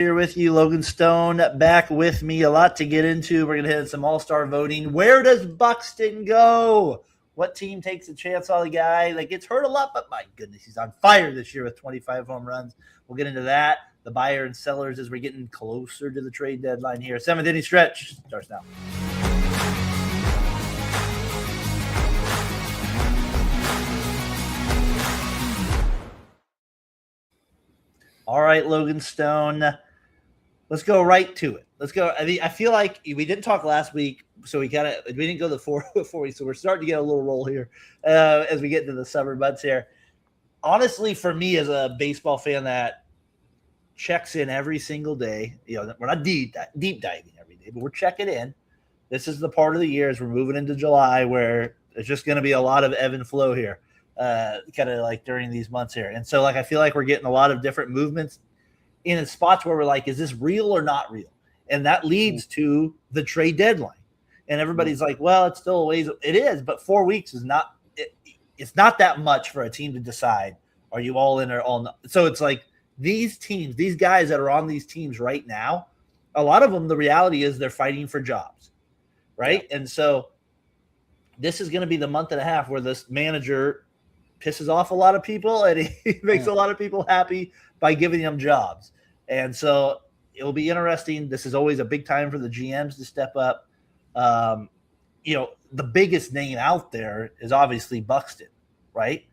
Here with you, Logan Stone, back with me. A lot to get into. We're going to hit some all-star voting. Where does Buxton go? What team takes a chance on the guy that gets hurt a lot, but my goodness, he's on fire this year with 25 home runs. We'll get into that. The buyer and sellers as we're getting closer to the trade deadline here. Seventh inning stretch starts now. All right, Logan Stone. Let's go right to it. Let's go. I mean, I feel like we didn't talk last week, so we didn't go the 4 weeks, so we're starting to get a little roll here as we get into the summer months here. Honestly, for me as a baseball fan that checks in every single day, we're not deep diving every day, but we're checking in. This is the part of the year as we're moving into July where there's just going to be a lot of ebb and flow here, kind of like during these months here. And so, I feel like we're getting a lot of different movements in spots where we're like, is this real or not real? And that leads to the trade deadline. And everybody's like, well, it's still a ways. It is, but 4 weeks is not it's not that much for a team to decide, are you all in or all not? So it's like these teams, these guys that are on these teams right now, a lot of them, the reality is they're fighting for jobs, right? Yeah. And so this is going to be the month and a half where this manager pisses off a lot of people and he makes a lot of people happy by giving them jobs. And so it'll be interesting. This is always a big time for the GMs to step up. The biggest name out there is obviously Buxton, right?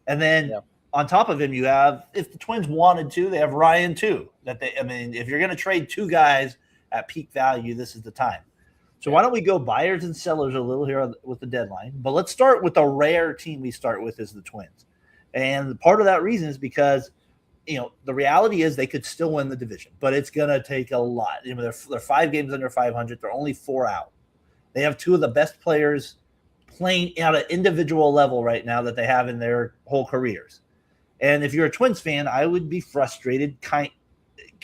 And then on top of him, you have, if the Twins wanted to, they have Ryan too. If you're going to trade two guys at peak value, this is the time. So why don't we go buyers and sellers a little here with the deadline? But let's start with the rare team we start with is the Twins. And part of that reason is because, the reality is they could still win the division, but it's going to take a lot. They're 5 games under 500. They're only 4 out. They have 2 of the best players playing at an individual level right now that they have in their whole careers. And if you're a Twins fan, I would be frustrated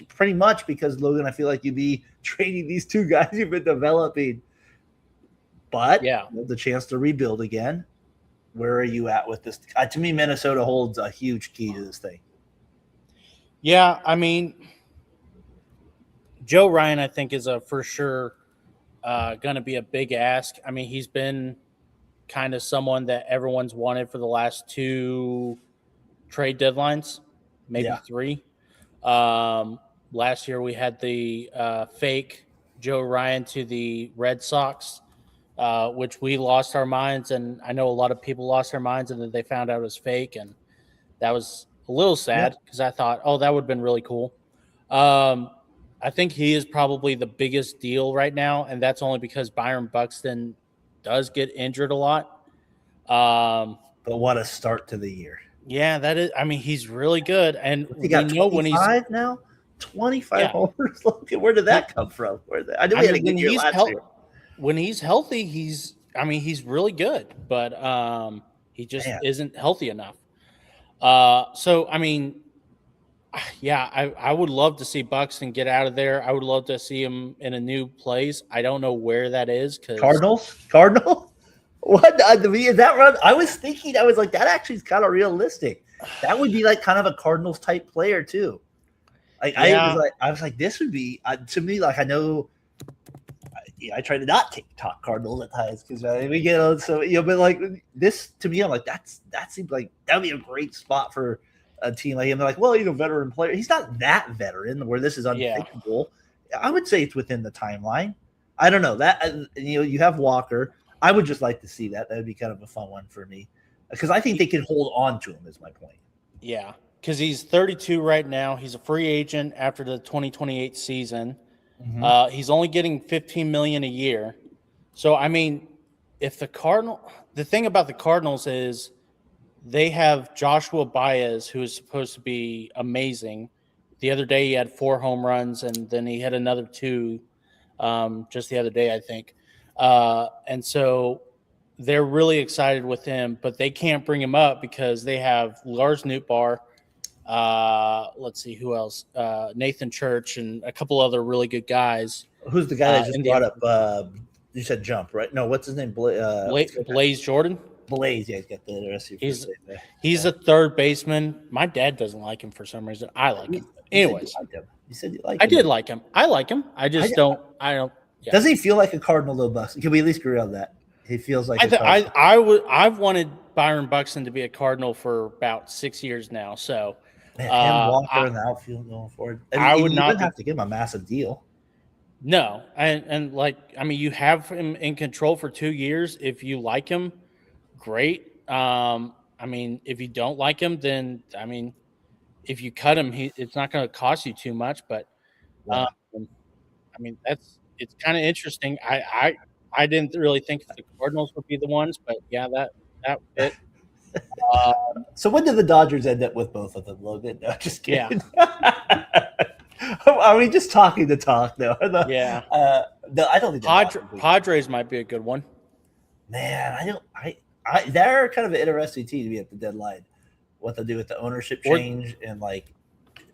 pretty much because, Logan, I feel like you'd be trading these 2 guys you've been developing. But the chance to rebuild again. Where are you at with this? To me, Minnesota holds a huge key to this thing. Yeah, Joe Ryan, I think, is for sure going to be a big ask. He's been kind of someone that everyone's wanted for the last 2 trade deadlines, maybe 3. Last year we had the fake Joe Ryan to the Red Sox, which we lost our minds, and I know a lot of people lost their minds, and then they found out it was fake, and that was a little sad because I thought, that would have been really cool. I think he is probably the biggest deal right now, and that's only because Byron Buxton does get injured a lot. But what a start to the year. Yeah, that is. He's really good, and he got 25 now. 25 homers. Where did that come from? I knew he had a good year last year. When he's healthy, he's really good, but he just isn't healthy enough. I would love to see Buxton get out of there. I would love to see him in a new place. I don't know where that is. Cardinals? What? Is that run? I was like, that actually is kind of realistic. That would be like kind of a Cardinals type player too. I was like, this would be to me, like, I know I try to not talk Cardinals at times because we get on but like this to me, I'm like, that seems like that would be a great spot for a team like him. They're like, well, veteran player. He's not that veteran where this is unthinkable. I would say it's within the timeline. I don't know that you have Walker. I would just like to see that. That would be kind of a fun one for me because I think they can hold on to him. Is my point. Yeah, because he's 32 right now. He's a free agent after the 2028 season. Mm-hmm. He's only getting $15 million a year. So if the thing about the Cardinals is they have Joshua Baez, who is supposed to be amazing. The other day he had 4 home runs, and then he had another 2 just the other day, I think. And so they're really excited with him, but they can't bring him up because they have Lars Nootbaar. Let's see who else. Nathan Church and a couple other really good guys. Who's the guy that just brought up? You said Jump, right? No, what's his name? Blaze Jordan. Blaze, he's got the rest of he's a third baseman. My dad doesn't like him for some reason. I like him. Anyways, You said you like I him. did like him. I like him. I just don't. I don't. Yeah. Doesn't he feel like a Cardinal though, Buxton? Can we at least agree on that? He feels like a Cardinal. I've wanted Byron Buxton to be a Cardinal for about 6 years now. So Man, him, Walker, in the outfield going forward. I mean, I would you not wouldn't have to give him a massive deal. No, and like I mean, you have him in control for 2 years. If you like him, great. I mean, if you don't like him, then I mean, if you cut him, it's not going to cost you too much. But Yeah. I mean, it's kind of interesting. I didn't really think the Cardinals would be the ones, but yeah, that fit. So when did the Dodgers end up with both of them, Logan? No, just kidding. Yeah. Are we just talking to talk though? Yeah. No, I don't think Padres might be a good one. Man, I don't. They're kind of an interesting team to be at the deadline. What they'll do with the ownership change and like,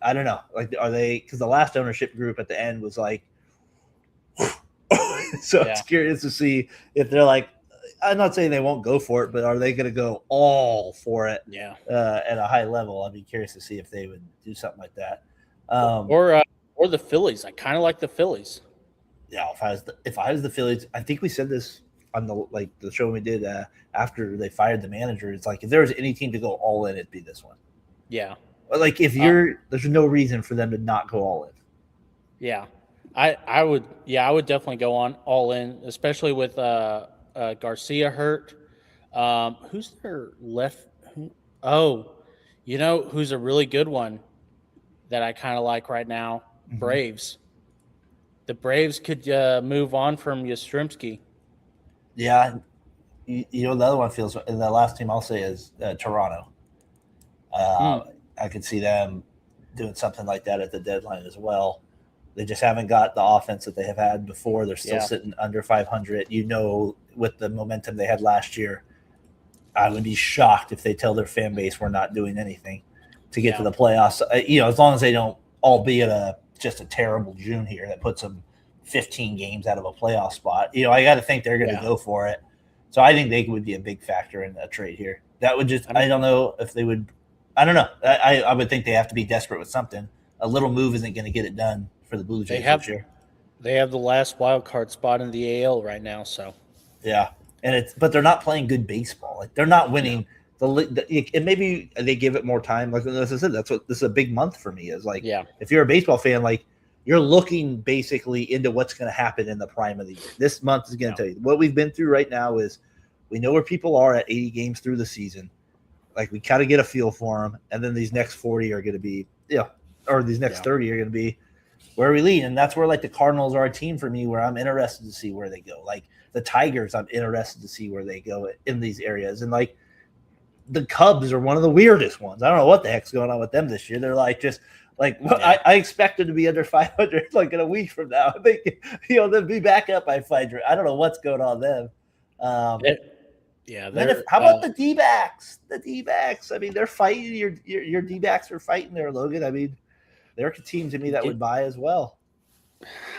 I don't know. Like, are they? Because the last ownership group at the end was like, so it's curious to see if they're like. I'm not saying they won't go for it, but are they going to go all for it? Yeah. At a high level, I'd be curious to see if they would do something like that. Or the Phillies. I kind of like the Phillies. Yeah, if I was the Phillies, I think we said this on the show we did after they fired the manager. It's like if there was any team to go all in, it'd be this one. Yeah. Like if there's no reason for them to not go all in. Yeah, I would definitely go on all in, especially with Garcia hurt. Who's their left? Who's a really good one that I kind of like right now? Mm-hmm. Braves. The Braves could move on from Yastrzemski. Yeah, the other one feels, and the last team I'll say is Toronto. I could see them doing something like that at the deadline as well. They just haven't got the offense that they have had before. They're still sitting under 500. With the momentum they had last year, I would be shocked if they tell their fan base we're not doing anything to get to the playoffs. As long as they don't all be at just a terrible June here that puts them 15 games out of a playoff spot. I got to think they're going to go for it. So I think they would be a big factor in that trade here. That would I don't know if they would. I don't know. I would think they have to be desperate with something. A little move isn't going to get it done for the Blue Jays this year. They have the last wild card spot in the AL right now, so yeah. But they're not playing good baseball. Like they're not winning. And maybe they give it more time. Like as I said, this is a big month for me. Is like if you're a baseball fan, like you're looking basically into what's going to happen in the prime of the year. This month is going to tell you what we've been through right now. Is we know where people are at 80 games through the season. Like we kind of get a feel for them, and then these next 40 are going to be, or these next 30 are going to be where we lead, and that's where like the Cardinals are a team for me where I'm interested to see where they go. Like the Tigers, I'm interested to see where they go in these areas, and like the Cubs are one of the weirdest ones. I don't know what the heck's going on with them this year. They're like just like I expect them to be under 500 like in a week from now. I think they'll be back up by 500. I don't know what's going on them. How about the D-backs? The D-backs. I mean, they're fighting. Your D-backs are fighting there, Logan. I mean, they're a team to me that would buy as well.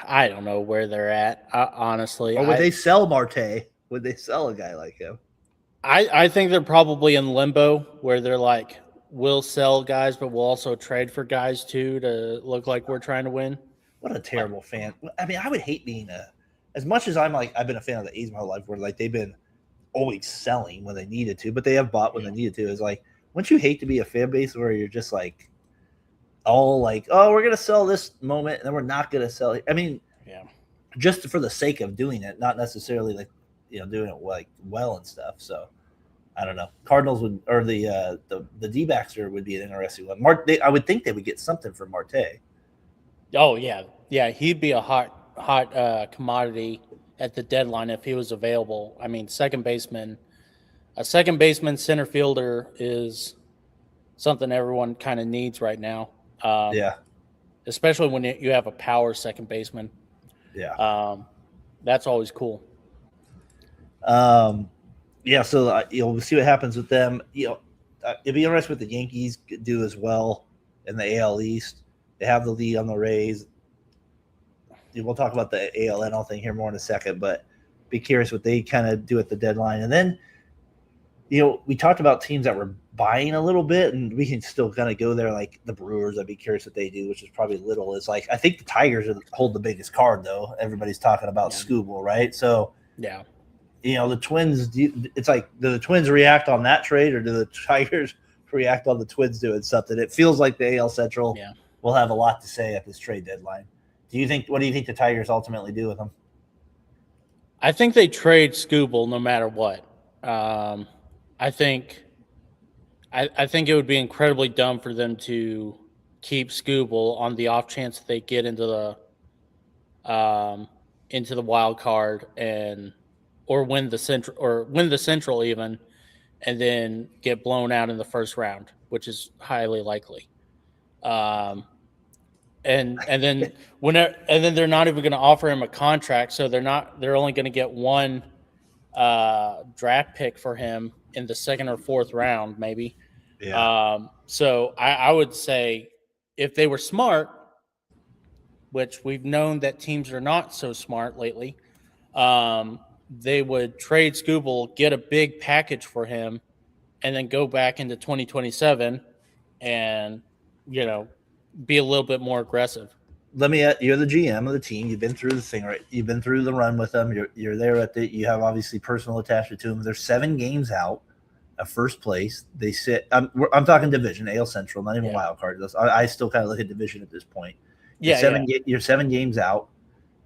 I don't know where they're at, honestly. Or would they sell Marte? Would they sell a guy like him? I think they're probably in limbo where they're like, we'll sell guys, but we'll also trade for guys too to look like we're trying to win. What a terrible fan. I mean, I would hate being as much as I've been a fan of the A's my whole life, where like they've been always selling when they needed to, but they have bought when they needed to. Is like, wouldn't you hate to be a fan base where you're just like, all like, oh, we're gonna sell this moment and then we're not gonna sell it. I mean, just for the sake of doing it, not necessarily like doing it like well and stuff. So I don't know. Cardinals would, or the D-backs would be an interesting one. I would think they would get something for Marte. Oh yeah, he'd be a hot commodity at the deadline if he was available. I mean, a second baseman, center fielder is something everyone kind of needs right now. Especially when you have a power second baseman. Yeah. That's always cool. So we'll see what happens with them. It'd be interesting what the Yankees do as well in the AL East. They have the lead on the Rays. We'll talk about the AL thing here more in a second, but be curious what they kind of do at the deadline. And then, we talked about teams that were buying a little bit, and we can still kind of go there like the Brewers. I'd be curious what they do, which is probably little. Is like I think the Tigers hold the biggest card though. Everybody's talking about Yeah. Scooble, right? So Yeah. the Twins. It's like do the Twins react on that trade, or do the Tigers react on the Twins doing something? It feels like the AL Central will have a lot to say at this trade deadline. What do you think the Tigers ultimately do with them? I think they trade Scooble no matter what. I think it would be incredibly dumb for them to keep Scooble on the off chance that they get into the wild card or win the central even, and then get blown out in the first round, which is highly likely. And then they're not even going to offer him a contract, so they're only going to get one draft pick for him in the second or fourth round, maybe. Yeah. So I would say if they were smart, which we've known that teams are not so smart lately, they would trade Scooble, get a big package for him, and then go back into 2027 and, be a little bit more aggressive. You're the GM of the team. You've been through the thing, right? You've been through the run with them. You're there you have obviously personal attachment to them. They're 7 games out of first place. They sit. I'm talking division, AL Central, not even wild card. I still kind of look at division at this point. You're 7 games out.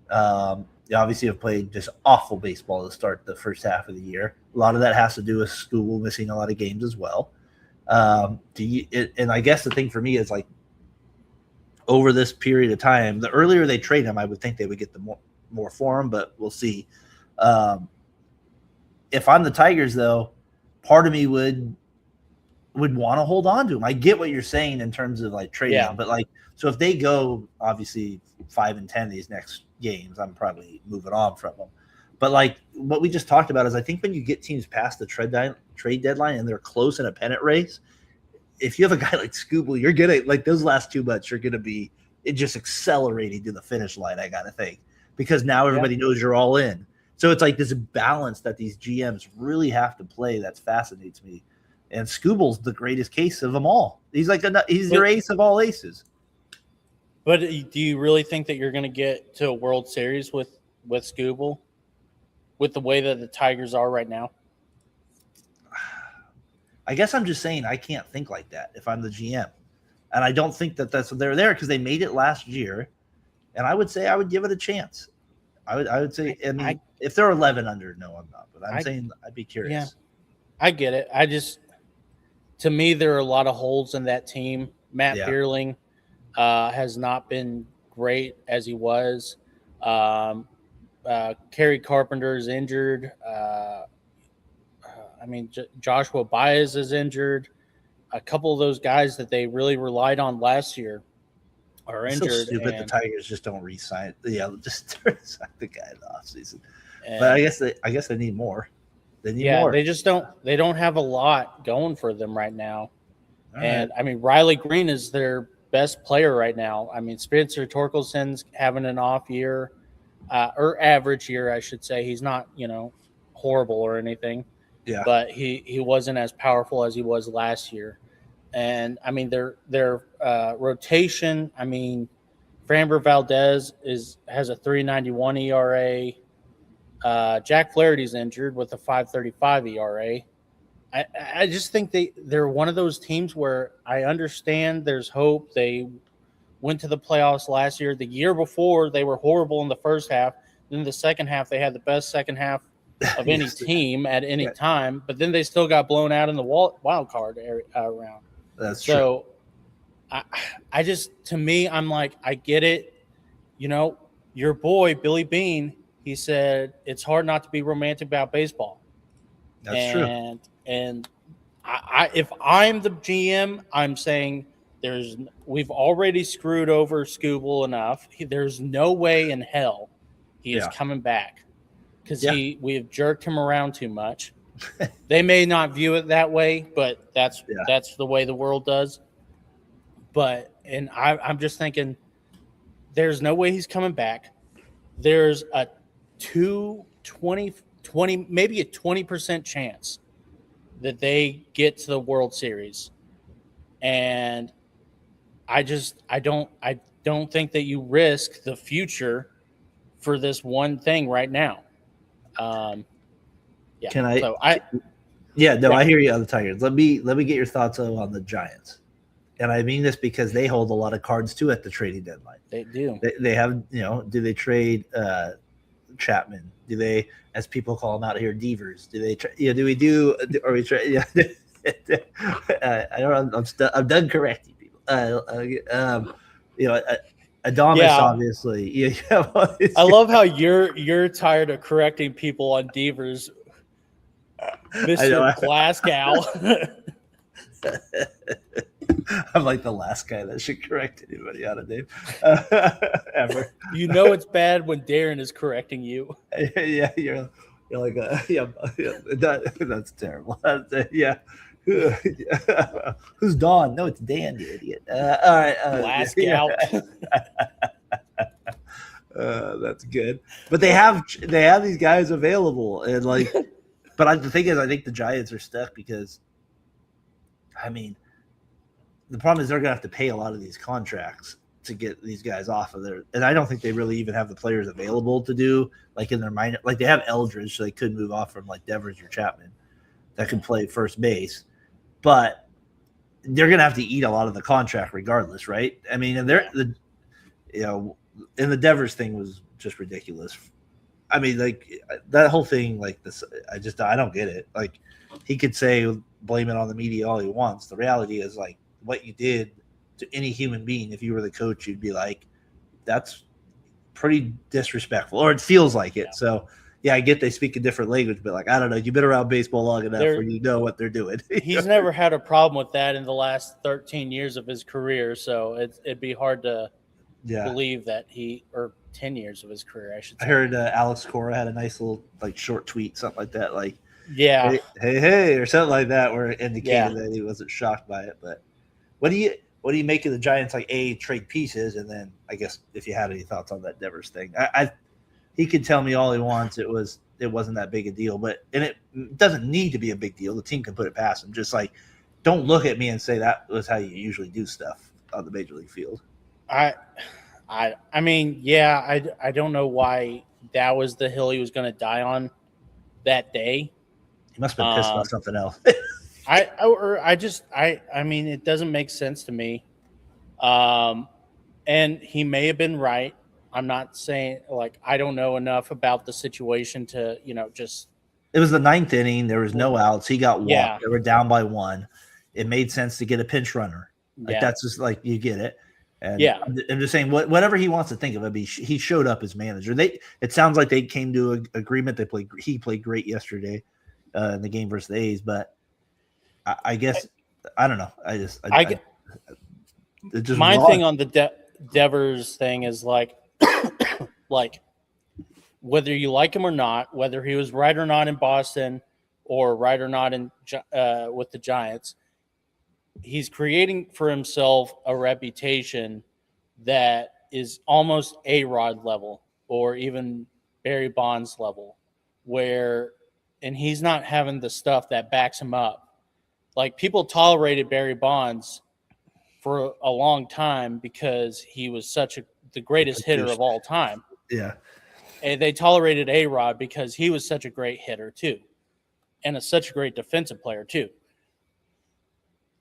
You obviously have played just awful baseball to start the first half of the year. A lot of that has to do with school missing a lot of games as well. And I guess the thing for me is like over this period of time, the earlier they trade him, I would think they would get the more for him, but we'll see. If I'm the Tigers, though, part of me would want to hold on to him. I get what you're saying in terms of like trading him, but like so if they go obviously 5-10 these next games, I'm probably moving on from them. But like what we just talked about is I think when you get teams past the trade deadline and they're close in a pennant race, if you have a guy like Scooble, you're gonna like those last 2 months, you're gonna be just accelerating to the finish line. I gotta think because now everybody knows you're all in. So it's like this balance that these GMs really have to play. That fascinates me. And Scooble's the greatest case of them all. He's like he's your ace of all aces. But do you really think that you're going to get to a World Series with Scooble, with the way that the Tigers are right now? I guess I'm just saying I can't think like that if I'm the GM. And I don't think that's what they're there because they made it last year. And I would say I would give it a chance. I would say, if they're 11 under, no, I'm not. But I'm saying I'd be curious. Yeah, I get it. To me, there are a lot of holes in that team. Matt Bierling has not been great as he was. Kerry Carpenter is injured. Joshua Baez is injured. A couple of those guys that they really relied on last year are injured. So stupid. The Tigers just don't re-sign. Just resign the guy in the offseason. But I guess they need more. They need more. They just don't. They don't have a lot going for them right now. Riley Green is their best player right now. Spencer Torkelson's having an off year, or average year, I should say. He's not, horrible or anything. Yeah. But he wasn't as powerful as he was last year. And their rotation, Framber Valdez has a 3.91 ERA. Jack Flaherty's injured with a 5.35 ERA. I just think they're one of those teams where I understand there's hope. They went to the playoffs last year. The year before, they were horrible in the first half. Then the second half, they had the best second half of any team at any time. But then they still got blown out in the wild card round. That's true. I just, to me, I'm like, I get it. Your boy, Billy Beane, he said, it's hard not to be romantic about baseball. That's true. And if I'm the GM, I'm saying we've already screwed over Scooble enough. There's no way in hell he is coming back because we have jerked him around too much. They may not view it that way, but that's the way the world does. And I'm just thinking there's no way he's coming back. There's a 20, maybe a 20% chance that they get to the World Series. And I don't think that you risk the future for this one thing right now. Yeah. Can I? So Yeah, no, yeah, I hear you on the Tigers. Let me get your thoughts though on the Giants, and I mean this because they hold a lot of cards too at the trading deadline. they do. They have, do they trade Chapman? Do they, as people call them out here, Devers? Do they? Do we do? Or we try? Yeah, I don't. I'm done correcting people. Adamas, Yeah. obviously. Yeah, I love how you're tired of correcting people on Devers, Mr. Glasgow. I'm like the last guy that should correct anybody out of name ever. You know it's bad when Darren is correcting you. Yeah, you're like that's terrible. Yeah. Who's Don? No, it's Dan, you idiot. All right, Glasgow. That's good. But they have these guys available, and like, but the thing is, I think the Giants are stuck because, I mean, the problem is they're going to have to pay a lot of these contracts to get these guys off of there. And I don't think they really even have the players available to do like in their mind. Like they have Eldridge, so they could move off from like Devers or Chapman that could play first base, but they're going to have to eat a lot of the contract regardless. Right. I mean, and and the Devers thing was just ridiculous. I mean, like that whole thing, like this, I don't get it. Like he could say, blame it on the media all he wants. The reality is like, what you did to any human being, if you were the coach, you'd be like, that's pretty disrespectful, or it feels like it. Yeah. So, yeah, I get they speak a different language, but like, I don't know. You've been around baseball long enough where you know what they're doing. He's never had a problem with that in the last 13 years of his career, so it'd be hard to believe that or 10 years of his career, I should say. I heard Alex Cora had a nice little like short tweet, something like that, like, yeah, hey, or something like that, where it indicated that he wasn't shocked by it, but. What do you make of the Giants like trade pieces, and then I guess if you had any thoughts on that Devers thing, he could tell me all he wants. It wasn't that big a deal, and it doesn't need to be a big deal. The team can put it past him. Just like don't look at me and say that was how you usually do stuff on the major league field. I mean, yeah, I don't know why that was the hill he was going to die on that day. He must have been pissed about something else. I mean, it doesn't make sense to me. And he may have been right. I'm not saying like I don't know enough about the situation to, just. It was the 9th inning. There was no outs. He got walked. Yeah. They were down by 1. It made sense to get a pinch runner. Like that's just like you get it. And yeah, I'm just saying whatever he wants to think of it. He showed up as manager. It sounds like they came to an agreement. He played great yesterday in the game versus the A's, but. I guess I don't know. My thing on the Devers thing is like, like whether you like him or not, whether he was right or not in Boston or right or not in with the Giants, he's creating for himself a reputation that is almost A-Rod level or even Barry Bonds level, and he's not having the stuff that backs him up. Like people tolerated Barry Bonds for a long time because he was the greatest hitter of all time. Yeah. And they tolerated A-Rod because he was such a great hitter too. And such a great defensive player too.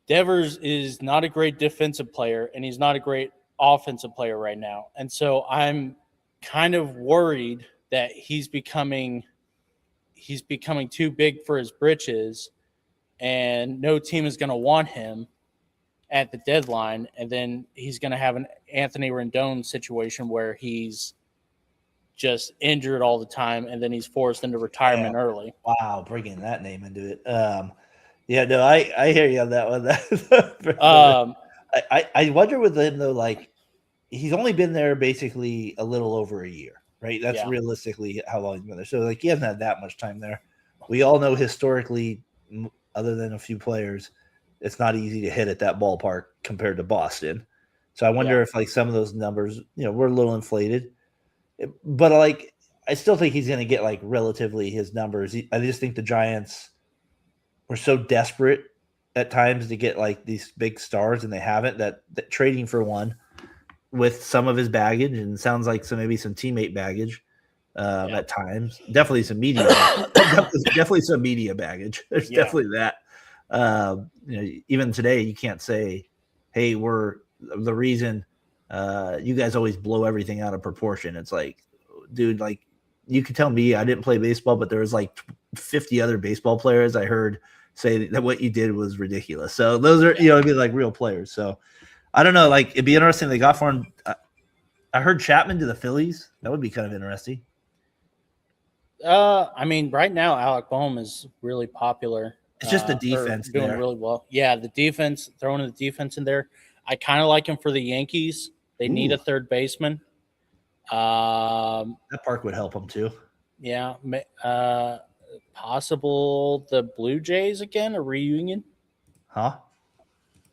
Devers is not a great defensive player and he's not a great offensive player right now. And so I'm kind of worried that he's becoming too big for his britches. And no team is going to want him at the deadline, and then he's going to have an Anthony Rendon situation where he's just injured all the time, and then he's forced into retirement early. Wow, bringing that name into it. I hear you on that one. I wonder with him though, like he's only been there basically a little over a year, right? That's realistically how long he's been there. So like he hasn't had that much time there. We all know historically. Other than a few players, it's not easy to hit at that ballpark compared to Boston. So I wonder if like some of those numbers, were a little inflated. But like, I still think he's going to get like relatively his numbers. I just think the Giants we're so desperate at times to get like these big stars, and they haven't. That trading for one with some of his baggage, and sounds like maybe some teammate baggage at times. Definitely some media. definitely some media baggage. There's definitely that. Even today, you can't say, "Hey, we're the reason." You guys always blow everything out of proportion. It's like, dude, like you could tell me I didn't play baseball, but there was like 50 other baseball players I heard say that what you did was ridiculous. So those are, it'd be like real players. So I don't know. Like it'd be interesting. They got for him. I heard Chapman to the Phillies. That would be kind of interesting. I mean, right now Alec Boehm is really popular. It's just the defense doing there. really well. Yeah, the defense, throwing the defense in there. I kind of like him for the Yankees. They need a third baseman. That Park would help them too. Yeah. Possible the Blue Jays again, a reunion. Huh?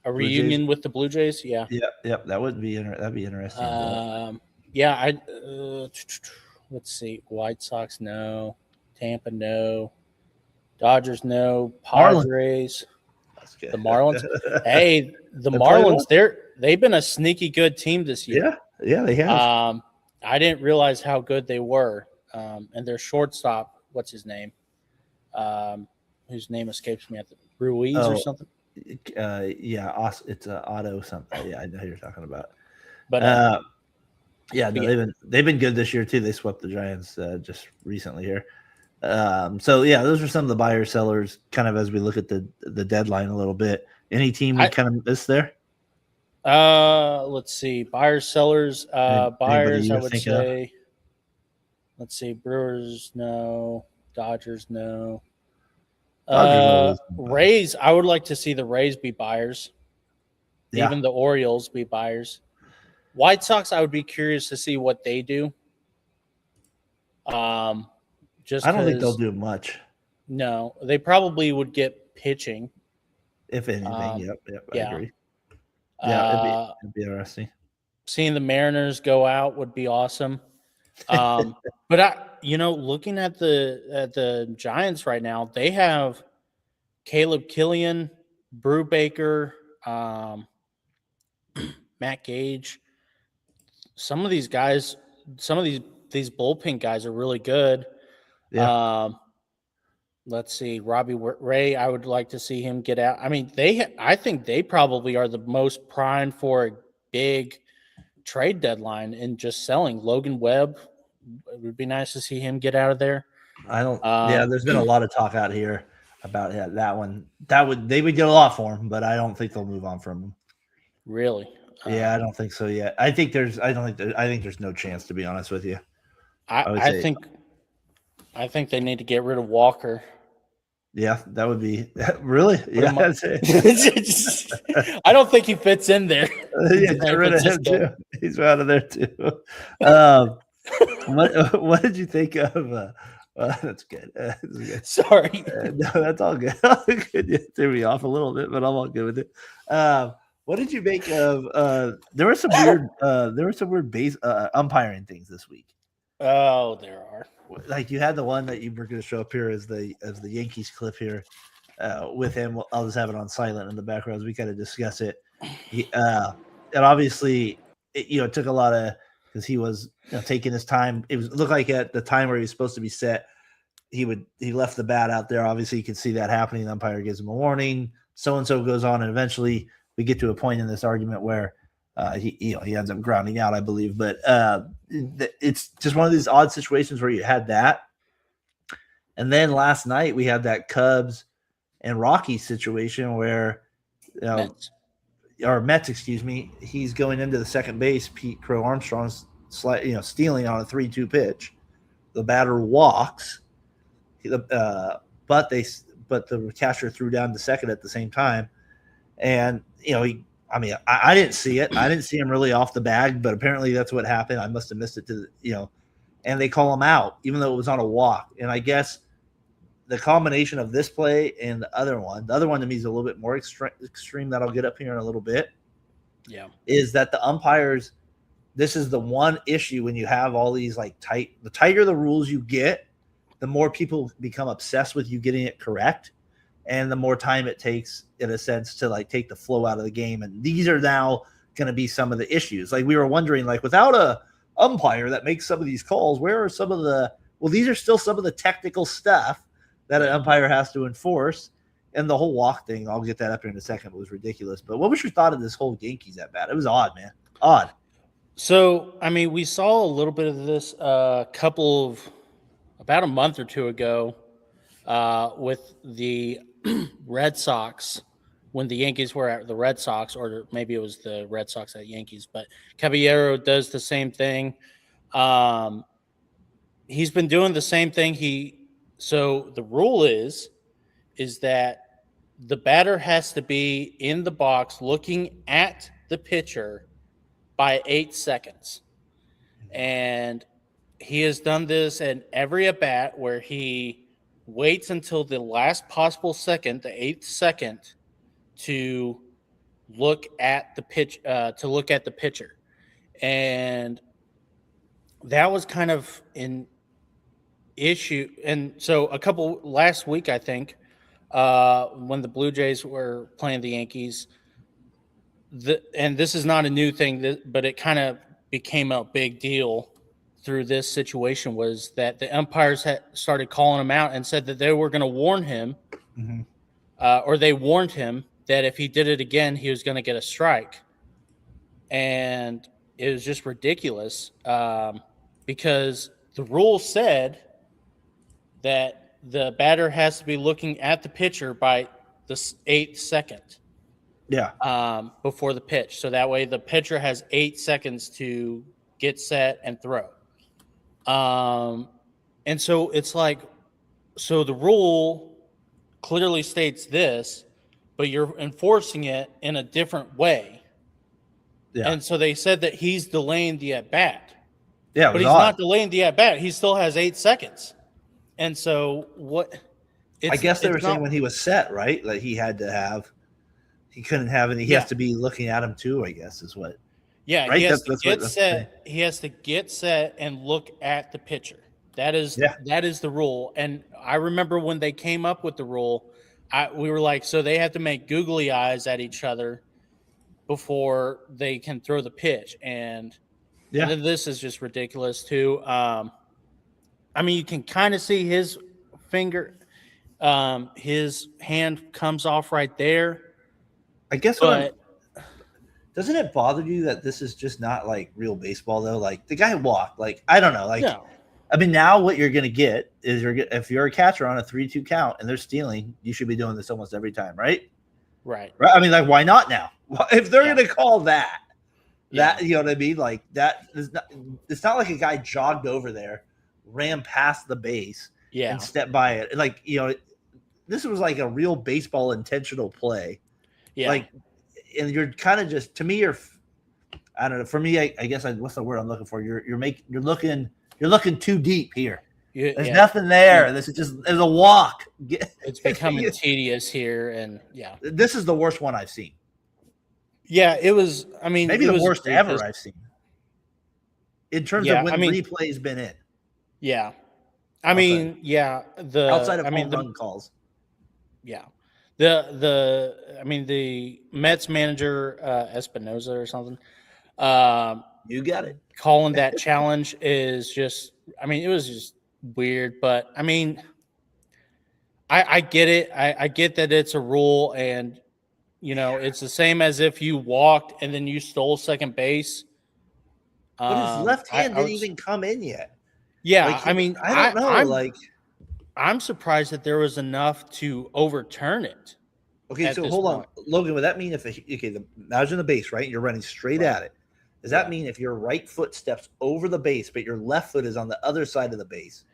A reunion with the Blue Jays. Yeah. Yep. That would be that'd be interesting. Yeah. Let's see. White Sox, no. Tampa, no. Dodgers, no. Padres. That's good. The Marlins. Hey, the Marlins, they've been a sneaky good team this year. Yeah, they have. I didn't realize how good they were. And their shortstop, what's his name? Whose name escapes me at the Ruiz or something. It's Otto something. Yeah, I know who you're talking about. But they've been good this year too. They swept the Giants just recently here. Those are some of the buyer sellers kind of as we look at the deadline a little bit. Any team we kind of miss there? Let's see. Buyers, sellers, buyers, I would say. Let's see. Brewers, no. Dodgers, no. Rays, I would like to see the Rays be buyers. Yeah. Even the Orioles be buyers. White Sox, I would be curious to see what they do. I don't think they'll do much. No, they probably would get pitching. If anything, yep, I agree. Yeah, it'd be interesting. Seeing the Mariners go out would be awesome. But looking at the Giants right now, they have Caleb Killian, Brubaker, Matt Gage. Some of these guys, these bullpen guys are really good. Yeah. Let's see, Robbie Ray. I would like to see him get out. I mean, I think they probably are the most primed for a big trade deadline and just selling. Logan Webb. It would be nice to see him get out of there. There's been a lot of talk out here about that one. They would get a lot for him, but I don't think they'll move on from him. Really? I don't think so yet. I think there's no chance, to be honest with you. I think they need to get rid of Walker. Yeah, that would be really. Yeah, that's it. I don't think he fits in there. Yeah, get rid of him too. He's out of there too. What did you think of? That's good. Sorry. No, that's all good. You threw me off a little bit, but I'm all good with it. What did you make of? There were some weird base umpiring things this week. Oh, there are. Like you had the one that you were going to show up here as the Yankees clip here with him. I'll just have it on silent in the background as we kind of discuss it. And obviously, it took a lot of because he was taking his time. It looked like at the time where he was supposed to be set, he left the bat out there. Obviously, you can see that happening. The umpire gives him a warning. So and so goes on, and eventually we get to a point in this argument where he ends up grounding out, I believe. But it's just one of these odd situations where you had that. And then last night we had that Cubs and Rockies situation where Mets, excuse me, he's going into the second base. Pete Crow Armstrong's stealing on a 3-2 pitch. The batter walks, but the catcher threw down to second at the same time. And I didn't see it. I didn't see him really off the bag, but apparently that's what happened. I must have missed it and they call him out, even though it was on a walk. And I guess the combination of this play and the other one to me is a little bit more extreme that I'll get up here in a little bit. Yeah. Is that the umpires, this is the one issue when you have all these the tighter the rules you get, the more people become obsessed with you getting it correct. and the more time it takes, in a sense, to like take the flow out of the game. And these are now going to be some of the issues. Like we were wondering, like without a umpire that makes some of these calls, where are some of the? Well, these are still some of the technical stuff that an umpire has to enforce. And the whole walk thing, I'll get that up here in a second, was ridiculous. But what was your thought of this whole Yankees at bat? It was odd, man. Odd. So, I mean, we saw a little bit of this about a month or two ago with the Red Sox when the Yankees were at the Red Sox, or maybe it was the Red Sox at Yankees, but Caballero does the same thing. He's been doing the same thing. So the rule is that the batter has to be in the box looking at the pitcher by 8 seconds. And he has done this in every at bat where he waits until the last possible second, the 8th second, to look at the pitcher. And that was kind of an issue. And so last week, I think, when the Blue Jays were playing the Yankees, and this is not a new thing, but it kind of became a big deal through this situation, was that the umpires had started calling him out and said that they were going to warn him, or they warned him that if he did it again, he was going to get a strike. And it was just ridiculous because the rule said that the batter has to be looking at the pitcher by the 8th second. Yeah. Before the pitch. So that way the pitcher has 8 seconds to get set and throw. And so it's like, so the rule clearly states this, but you're enforcing it in a different way. Yeah. And so they said that he's delaying the at bat. Yeah. But he's not delaying the at bat. He still has 8 seconds. And so what? I guess they were saying when he was set, right? Like he couldn't have any. He has to be looking at him too, I guess, is what. Yeah, right? He has to get set. He has to get set and look at the pitcher. That is the rule. And I remember when they came up with the rule, we were like, so they have to make googly eyes at each other before they can throw the pitch. And this is just ridiculous too. I mean, you can kind of see his finger, his hand comes off right there. I guess doesn't it bother you that this is just not like real baseball though? Like the guy walked, like I don't know, like I mean, now what you're gonna get is if you're a catcher on a 3-2 count and they're stealing, you should be doing this almost every time, right? Right. I mean, like why not now? If they're gonna call that, you know what I mean? Like that is not. It's not like a guy jogged over there, ran past the base, and stepped by it. Like this was like a real baseball intentional play. Yeah. Like, and you're kind of just, to me, I don't know. For me, I guess what's the word I'm looking for? You're looking too deep here. There's nothing there. This is just, there's a walk. It's becoming tedious here. And this is the worst one I've seen. Yeah, it was, I mean, maybe the worst ever I've seen in terms of when replay's been in. Yeah. I mean, outside of home run calls. Yeah. The Mets manager, Espinoza or something. You got it. Calling that challenge is just, I mean, it was just weird, but I mean, I get it. I get that it's a rule, and it's the same as if you walked and then you stole second base. But his left hand didn't even come in yet. Yeah, like, I mean, I don't know. I'm surprised that there was enough to overturn it. Okay, so hold on, Logan. Would that mean imagine the base, right? You're running straight at it. Does that mean if your right foot steps over the base, but your left foot is on the other side of the base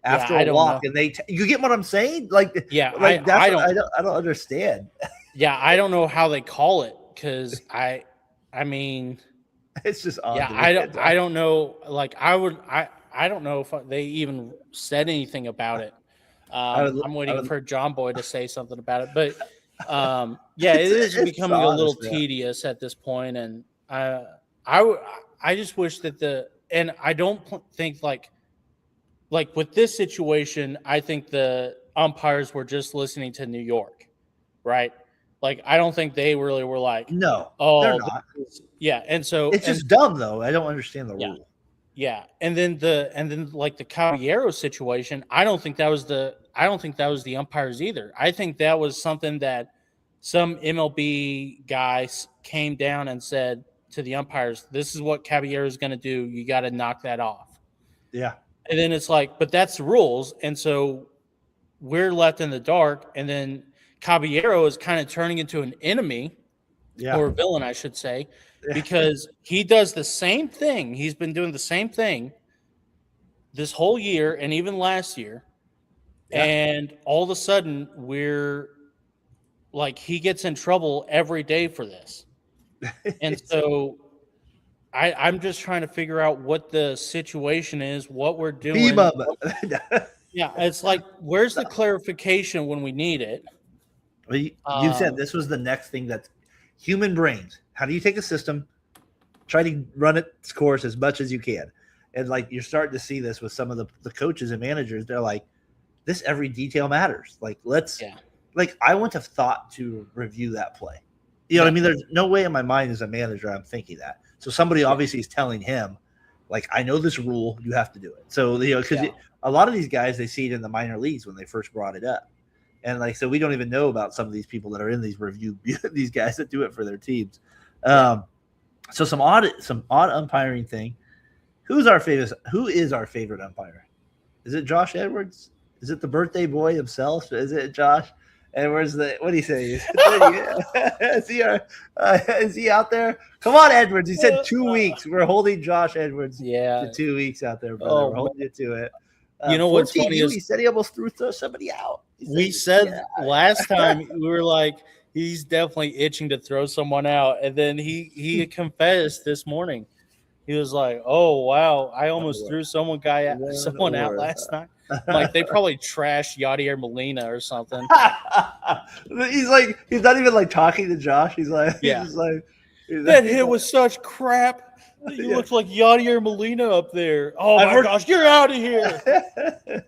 after a walk, and you get what I'm saying? Like, I don't understand. Yeah, I don't know how they call it because I mean, it's just odd. Yeah, I don't know. Like, I don't know if they even said anything about it. I'm waiting for John Boy to say something about it, but it is becoming a little tedious at this point, and I just wish that I don't think like with this situation, I think the umpires were just listening to New York, right? Like, I don't think they really were like, No, they're oh, not. yeah. And so, It's and just dumb, though. I don't understand the yeah, rule. yeah. And then like the Caballero situation, I don't think that was the umpires either. I think that was something that some MLB guys came down and said to the umpires, this is what Caballero is going to do. You got to knock that off. Yeah. And then it's like, but that's the rules. And so we're left in the dark. And then Caballero is kind of turning into an enemy Yeah. or a villain, I should say, Yeah. because he does the same thing. He's been doing the same thing this whole year and even last year. Yeah. And all of a sudden, we're like, he gets in trouble every day for this. And so I'm just trying to figure out what the situation is, what we're doing. Beam up. Yeah, it's like, where's the clarification when we need it? Well, you said this was the next thing that's human brains. How do you take a system, try to run its course as much as you can? And like you're starting to see this with some of the coaches and managers. They're like, this every detail matters. Like, like I wouldn't have thought to review that play. You know what I mean? There's no way in my mind as a manager I'm thinking that. So somebody obviously is telling him, like, I know this rule, you have to do it. So, you know, because a lot of these guys, they see it in the minor leagues when they first brought it up. And like, so we don't even know about some of these people that are in these review, these guys that do it for their teams. So some odd umpiring thing. Who is our favorite umpire? Is it Josh Edwards? Is it the birthday boy himself? Is it Josh? And where's what do you say? Is he out there? Come on, Edwards. He said 2 weeks. We're holding Josh Edwards to 2 weeks out there, brother. We're holding you to it. You know what's funny is he said he almost threw somebody out. We said last time, we were like, he's definitely itching to throw someone out. And then he confessed this morning. He was like, oh, wow, I almost threw someone out last night. Like, they probably trashed Yadier Molina or something. He's not even like talking to Josh. He's like, that hit was such crap. You look like Yadier Molina up there. Oh my gosh, you're out of here.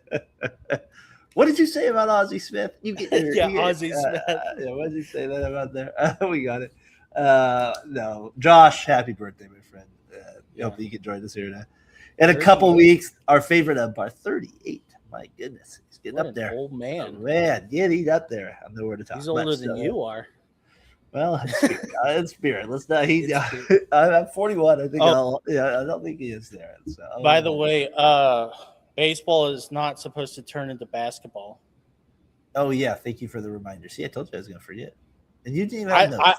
What did you say about Ozzie Smith? Ozzie Smith. What did you say that about there? We got it. No, Josh, happy birthday, my friend. Hope you can join us here now. In a couple weeks, our favorite umpire, 38. My goodness, he's getting up there. Old man. Oh, man, he's up there. I'm nowhere to talk. He's older than you are. Well, in spirit. Let's not. I'm 41. I think. I don't think he is there. So, by the way, baseball is not supposed to turn into basketball. Oh yeah, thank you for the reminder. See, I told you I was going to forget, and you didn't even know.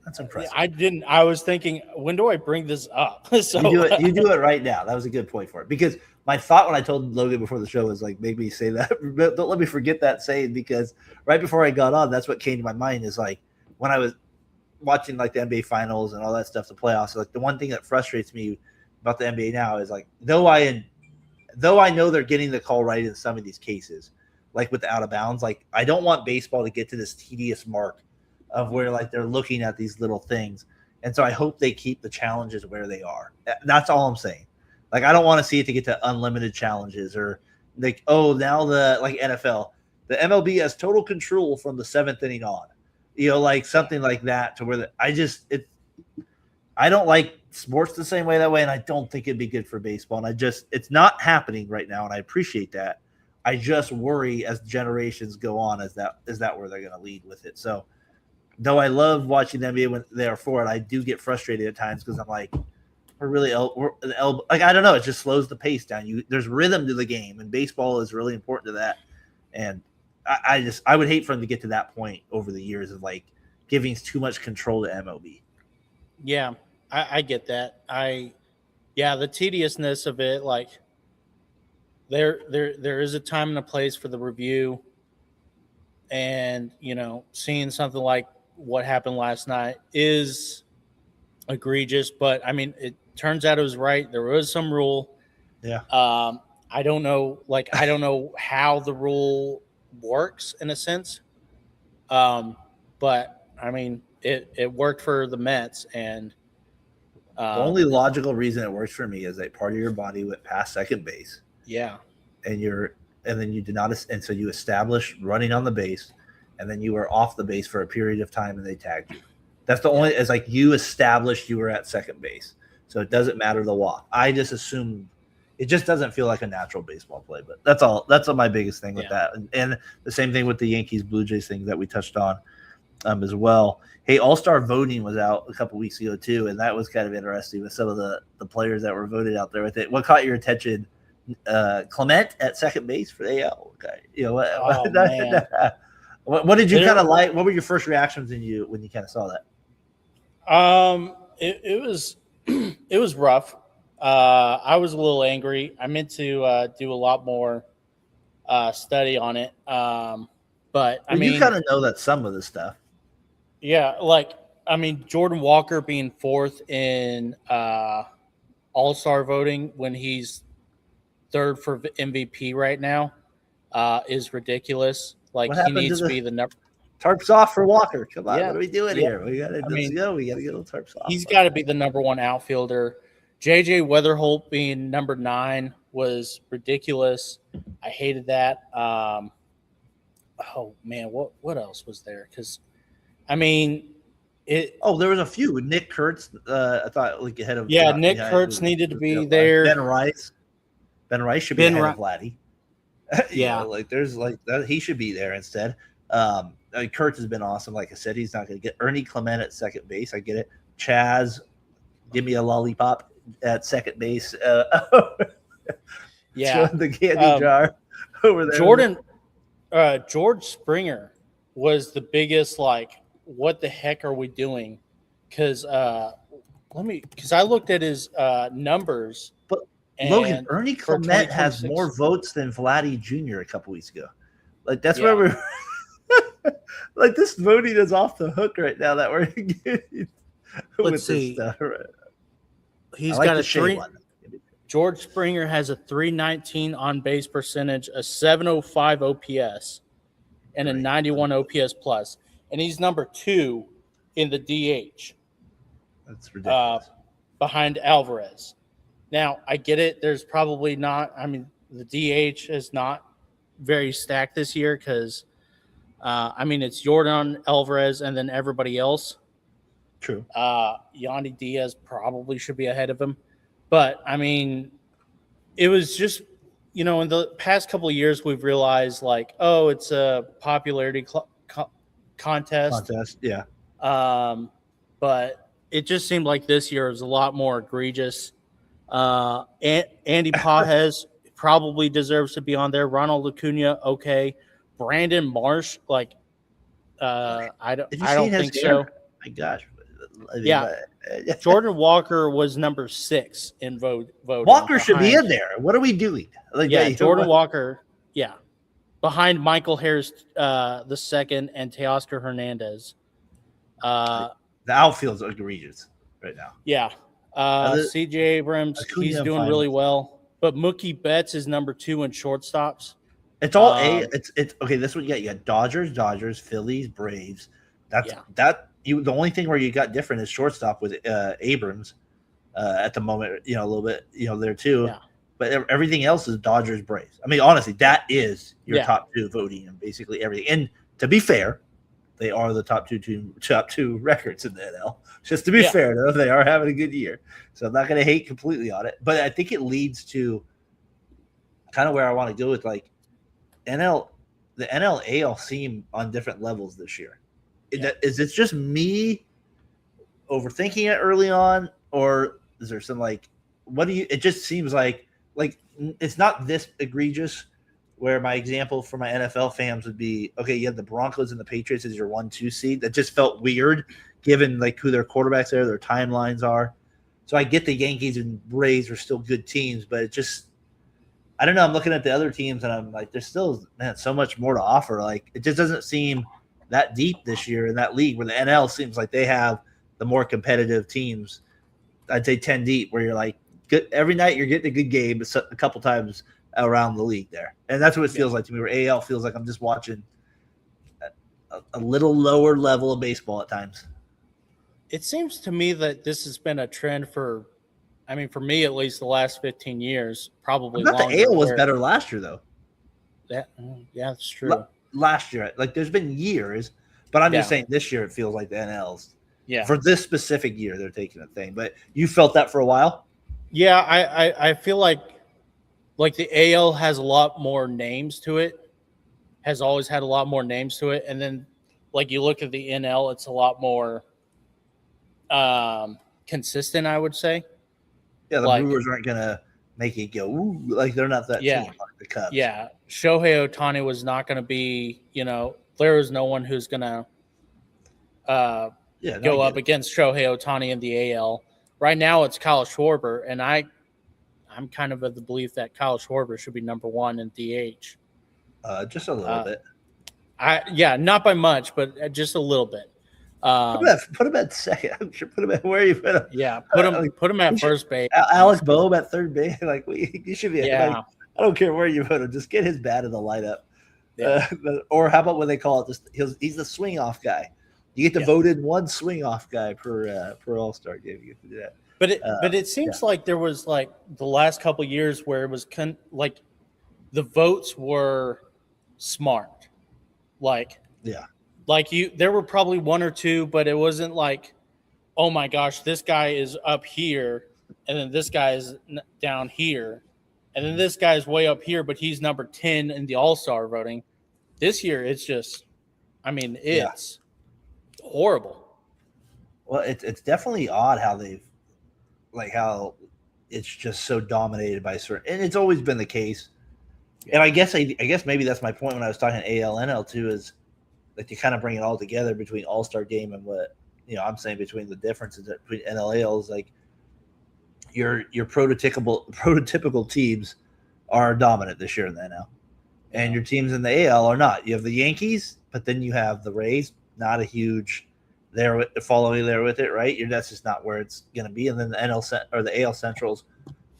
That's impressive. I didn't. I was thinking, when do I bring this up? So you do it right now. That was a good point for it, because my thought when I told Logan before the show was like, make me say that. Don't let me forget that saying, because right before I got on, that's what came to my mind is like when I was watching like the NBA finals and all that stuff, the playoffs. Like the one thing that frustrates me about the NBA now is like, though I know they're getting the call right in some of these cases, like with the out of bounds, like I don't want baseball to get to this tedious mark of where like they're looking at these little things. And so I hope they keep the challenges where they are. That's all I'm saying. Like, I don't want to see it to get to unlimited challenges or like, oh, now the like NFL, the MLB has total control from the 7th inning on, you know, like something like that to where I don't like sports the same way that way. And I don't think it'd be good for baseball. And it's not happening right now. And I appreciate that. I just worry as generations go on, is that where they're going to lead with it. So, though I love watching the NBA when they are for it, I do get frustrated at times because I'm like, like I don't know, it just slows the pace down. There's rhythm to the game, and baseball is really important to that. And I would hate for them to get to that point over the years of like giving too much control to MLB. Yeah, I get that. The tediousness of it, like there is a time and a place for the review, and seeing something like what happened last night is egregious, but I mean, it turns out it was right. There was some rule. Yeah. I don't know how the rule works in a sense. But I mean, it worked for the Mets, and the only logical reason it works for me is that part of your body went past second base. Yeah. And and then you did not, and so you established running on the base, and then you were off the base for a period of time, and they tagged you. That's the only. It's like you established you were at second base, so it doesn't matter the walk. I just assumed it just doesn't feel like a natural baseball play. But that's all. That's my biggest thing with that, and the same thing with the Yankees Blue Jays thing that we touched on as well. Hey, All-Star voting was out a couple weeks ago too, and that was kind of interesting with some of the players that were voted out there with it. What caught your attention? Clement at second base for the AL. Okay. What did you kind of like? What were your first reactions when you kind of saw that? It was it was rough. I was a little angry. I meant to do a lot more study on it. But I mean, you kind of know that some of the stuff. Yeah, Jordan Walker being fourth in All-Star voting when he's third for MVP right now is ridiculous. Like, he needs to be the number. Tarps off for Walker. Come on, what are we doing here? We got to go. We got to get a little tarps off. He's got to be the number one outfielder. JJ Weatherholt being number 9 was ridiculous. I hated that. Oh man, what else was there? Because there was a few. Nick Kurtz, I thought ahead of. Yeah, Nick Kurtz needed to be there. Ben Rice should be ahead of Vladdy. There's that. He should be there instead. Kurtz has been awesome. Like I said, he's not going to get Ernie Clement at second base. I get it. Chaz, give me a lollipop at second base. The candy jar over there. George Springer was the biggest, what the heck are we doing? Because I looked at his numbers. But Logan, Ernie Clement has more votes than Vladdy Jr. a couple weeks ago. That's where we're this voting is off the hook right now that we're getting. Let's see. This stuff. He's got a 3. George Springer has a 319 on base percentage, a 705 OPS, and a 91 OPS plus, and he's number 2 in the DH. That's ridiculous. Behind Alvarez. Now, I get it. There's probably not. The DH is not very stacked this year because, it's Jordan Alvarez and then everybody else. True. Yandy Diaz probably should be ahead of him. But, it was just, in the past couple of years, we've realized, it's a popularity contest. Yeah. But it just seemed like this year was a lot more egregious. Andy Pages probably deserves to be on there. Ronald Acuna, okay. Brandon Marsh, I don't think so. My gosh. Jordan Walker was number 6 in voting. Walker should be in there. What are we doing? Jordan Walker. Yeah, behind Michael Harris the second and Teoscar Hernandez. The outfield's egregious right now. Yeah, C.J. Abrams, he's doing really well. But Mookie Betts is number 2 in shortstops. It's all It's okay. This one, you got Dodgers, Phillies, Braves. The only thing where you got different is shortstop with Abrams at the moment. A little bit, there too. Yeah. But everything else is Dodgers, Braves. Honestly, that is your top 2 voting and basically everything. And to be fair, they are the top two records in the NL. Just to be fair, though, they are having a good year. So I'm not going to hate completely on it. But I think it leads to kind of where I want to go with the NL AL seem on different levels this year. Is it just me overthinking it early on, or is there some it just seems like it's not this egregious where my example for my NFL fans would be, okay, you have the Broncos and the Patriots as your 1-2 seed. That just felt weird given who their quarterbacks are, their timelines are. So I get the Yankees and Rays are still good teams, but it just, I don't know. I'm looking at the other teams and I'm like, there's still, so much more to offer. It just doesn't seem that deep this year in that league where the NL seems like they have the more competitive teams. I'd say 10 deep where you're good, every night you're getting a good game a couple times around the league there. And that's what it feels like to me, where AL feels like I'm just watching a little lower level of baseball at times. It seems to me that this has been a trend for me at least the last 15 years, probably longer. The AL was better last year, though. Yeah, that's true. Last year, like there's been years, but I'm just Yeah. saying this year it feels like the NL's Yeah. for this specific year they're taking a thing. But you felt that for a while. Yeah, I feel like the AL has a lot more names to it. Has always had a lot more names to it, and then like you look at the NL, it's a lot more consistent, I would say. Yeah, the Like, Brewers aren't gonna make it go ooh, like they're not that yeah, team like the Cubs. yeah. Shohei Ohtani was not going to be, there is no one who's going to Yeah, no, I go get up it. against Shohei Ohtani in the AL. Right now, it's Kyle Schwarber, and I'm kind of the belief that Kyle Schwarber should be number one in DH. Just a little bit. Not by much, but just a little bit. Put him at second. I'm sure put him at where you put him. Yeah, put him at first base. Alex Boehm at third base. Like you should be. Yeah. Like, I don't care where you put him. Just get his bat in the lineup. Yeah. Or how about what they call it? Just he's the swing off guy. You get to vote in one swing off guy per All-Star game. You get to do that. But it seems like there was like the last couple of years where it was like the votes were smart. Like there were probably one or two, but it wasn't like, oh my gosh, this guy is up here, and then this guy is down here, and then this guy is way up here, but he's number 10 in the All-Star voting. This year, it's just, it's horrible. Well, it's definitely odd how how it's just so dominated by certain, and it's always been the case. And I guess maybe that's my point when I was talking AL NL too, is like you kind of bring it all together between All-Star game and what I'm saying between the differences between NL is like your prototypical teams are dominant this year in the NL, and your teams in the AL are not. You have the Yankees, but then you have the Rays, not a huge following there with it, right? That's just not where it's going to be. And then the the AL Central's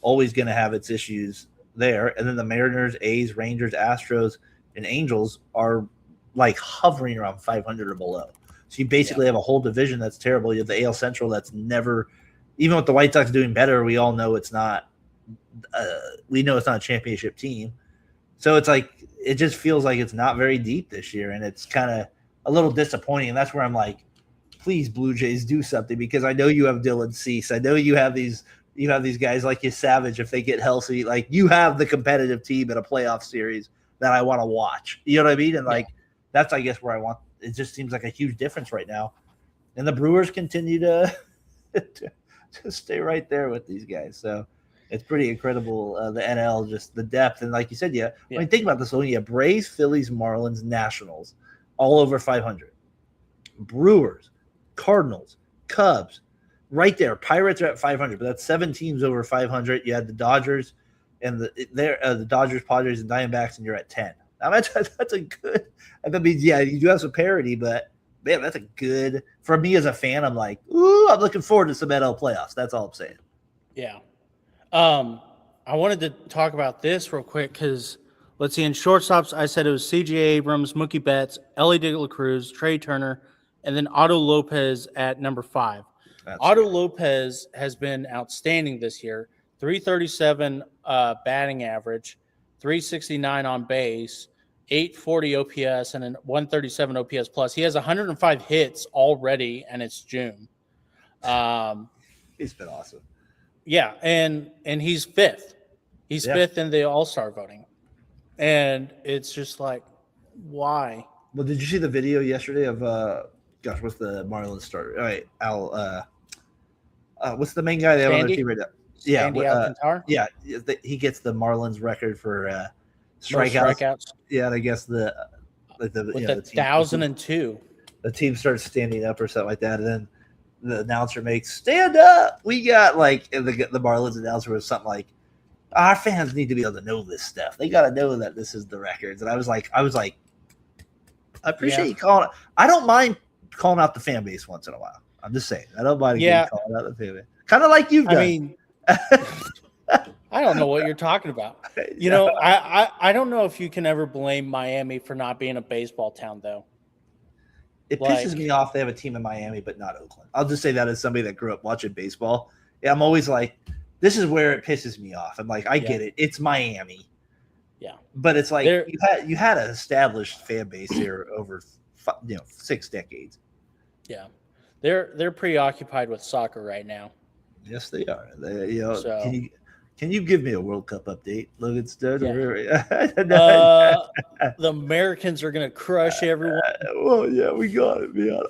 always going to have its issues there. And then the Mariners, A's, Rangers, Astros, and Angels are like hovering around 500 or below. So you basically have a whole division that's terrible. You have the AL Central that's never, even with the White Sox doing better, we all know it's not. We know it's not a championship team. So it's like it just feels like it's not very deep this year, and it's kind of a little disappointing. And that's where I'm like, please, Blue Jays, do something, because I know you have Dylan Cease. I know you have these guys like you Savage if they get healthy. Like you have the competitive team in a playoff series that I want to watch. You know what I mean? And like that's I guess where I want. It just seems like a huge difference right now, and the Brewers continue to stay right there with these guys. So it's pretty incredible. The NL, just the depth, and like you said, I mean, think about this. So you have Braves, Phillies, Marlins, Nationals, all over 500. Brewers, Cardinals, Cubs, right there. Pirates are at 500, but that's 7 teams over 500. You had the Dodgers and the Dodgers, Padres, and Diamondbacks, and you're at 10. Now that's a good. I mean, you do have some parity, but man, that's a good. For me as a fan, I'm like, ooh, I'm looking forward to some NL playoffs. That's all I'm saying. Yeah. I wanted to talk about this real quick because let's see. In shortstops, I said it was C.J. Abrams, Mookie Betts, Ellie De La Cruz, Trey Turner, and then Otto Lopez at number 5. Otto Lopez has been outstanding this year. 337 batting average, 369 on base, 840 OPS, and a 137 OPS plus. He has 105 hits already, and it's June. He's been awesome. Yeah, and he's 5th. He's 5th in the All-Star voting. And it's just like, why? Well, did you see the video yesterday of what's the Marlins starter? All right, what's the main guy they have on their team right now? Yeah, Sandy Alcantara? He gets the Marlins record for strikeouts. Yeah, and I guess the 1,002. The team starts standing up or something like that, and then the announcer makes stand up. We got the Marlins announcer was something like, our fans need to be able to know this stuff. They got to know that this is the records. And I was like, I appreciate you calling it. I don't mind calling out the fan base once in a while. I'm just saying. I don't mind calling out the fan base. Kind of like you've done. I mean, I don't know what you're talking about. I don't know if you can ever blame Miami for not being a baseball town, though. It pisses me off they have a team in Miami, but not Oakland. I'll just say that as somebody that grew up watching baseball. Yeah, I'm always like, this is where it pisses me off. I'm like, I get it. It's Miami. Yeah. But it's like They're you had an established fan base here over 6 decades. yeah. They're preoccupied with soccer right now. Yes, they are. So can you give me a World Cup update, Logan Stone? yeah. No, The Americans are gonna crush everyone. well, yeah, we got it, man.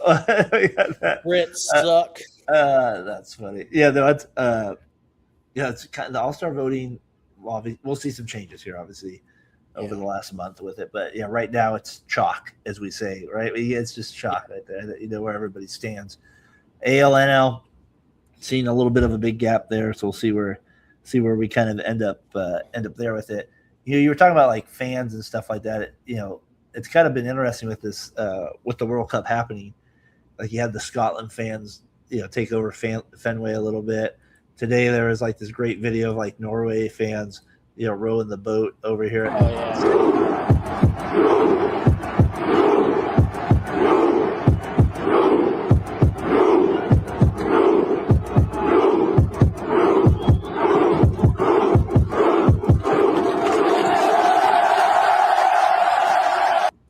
We got that. Brits suck. That's funny. Yeah, no, it's yeah, it's kind of the All Star voting. We'll see some changes here, obviously, over the last month with it. But yeah, right now it's chalk, as we say, right? It's just chalk right there. You know where everybody stands. ALNL seeing a little bit of a big gap there, so we'll see where we kind of end up there with it. You were talking about like fans and stuff like that. It's kind of been interesting with this with the World Cup happening. Like you had the Scotland fans, take over Fenway a little bit. Today there was like this great video of like Norway fans, rowing the boat over here. Oh yeah.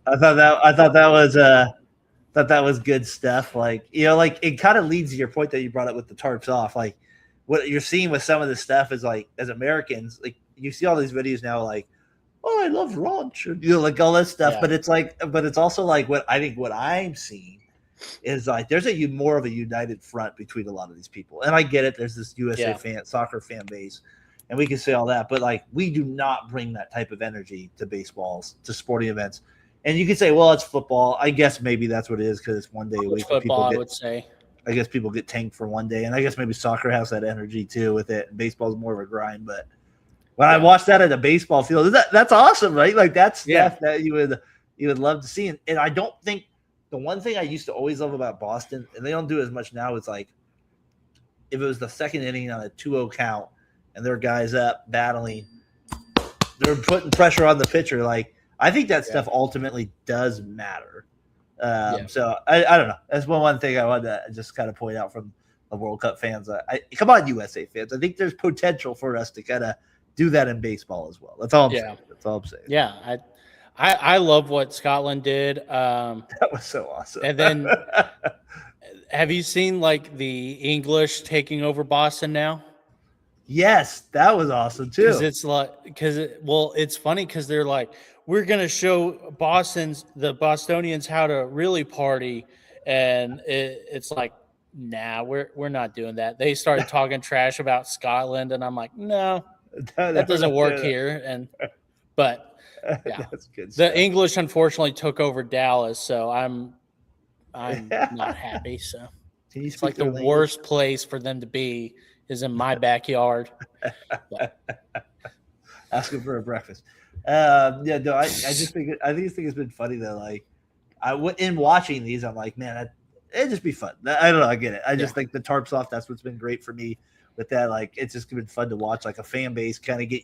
I thought that was good stuff. Like like it kind of leads to your point that you brought up with the tarps off. Like what you're seeing with some of this stuff is like as Americans, like you see all these videos now, like I love ranch, and, like all this stuff. Yeah. But it's also like what I'm seeing is like there's more of a united front between a lot of these people, and I get it. There's this USA soccer fan base, and we can say all that, but like we do not bring that type of energy to baseballs, to sporting events. And you could say, well, it's football. I guess maybe that's what it is because it's one day a week. Football, I would say. I guess people get tanked for one day, and I guess maybe soccer has that energy too with it. Baseball is more of a grind, but when I watched that at a baseball field, that's awesome, right? Like that's stuff that you would love to see. And I don't think the one thing I used to always love about Boston, and they don't do it as much now, is like if it was the second inning on a 2-0 count and their guys up battling, they're putting pressure on the pitcher, like. I think that stuff ultimately does matter. So I don't know. That's one thing I wanted to just kind of point out from the World Cup fans. Come on, USA fans. I think there's potential for us to kind of do that in baseball as well. That's all I'm saying. That's all I'm saying. Yeah, I love what Scotland did. That was so awesome. And then, have you seen like the English taking over Boston now? Yes, that was awesome too. It's funny because they're like, we're gonna show the Bostonians how to really party, and it's like, nah, we're not doing that. They started talking trash about Scotland, and I'm like, no, that doesn't work here. But yeah, that's good stuff. The English unfortunately took over Dallas, so I'm not happy. So it's like the worst place for them to be is in my backyard. Asking for a breakfast. I just think it's been funny though. Like in watching these, I'm like, man, it'd just be fun. I don't know. I get it. I just think the tarps off. That's what's been great for me with that. Like it's just been fun to watch, like a fan base kind of get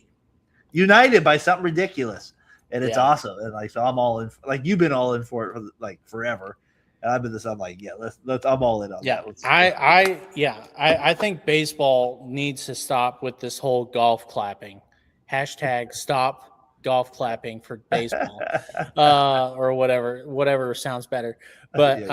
united by something ridiculous, and it's awesome. And like, so I'm all in. Like you've been all in for it for like forever. And I've been I'm like, let's I'm all in on that. I think baseball needs to stop with this whole golf clapping. # stop golf clapping for baseball. Or whatever sounds better. But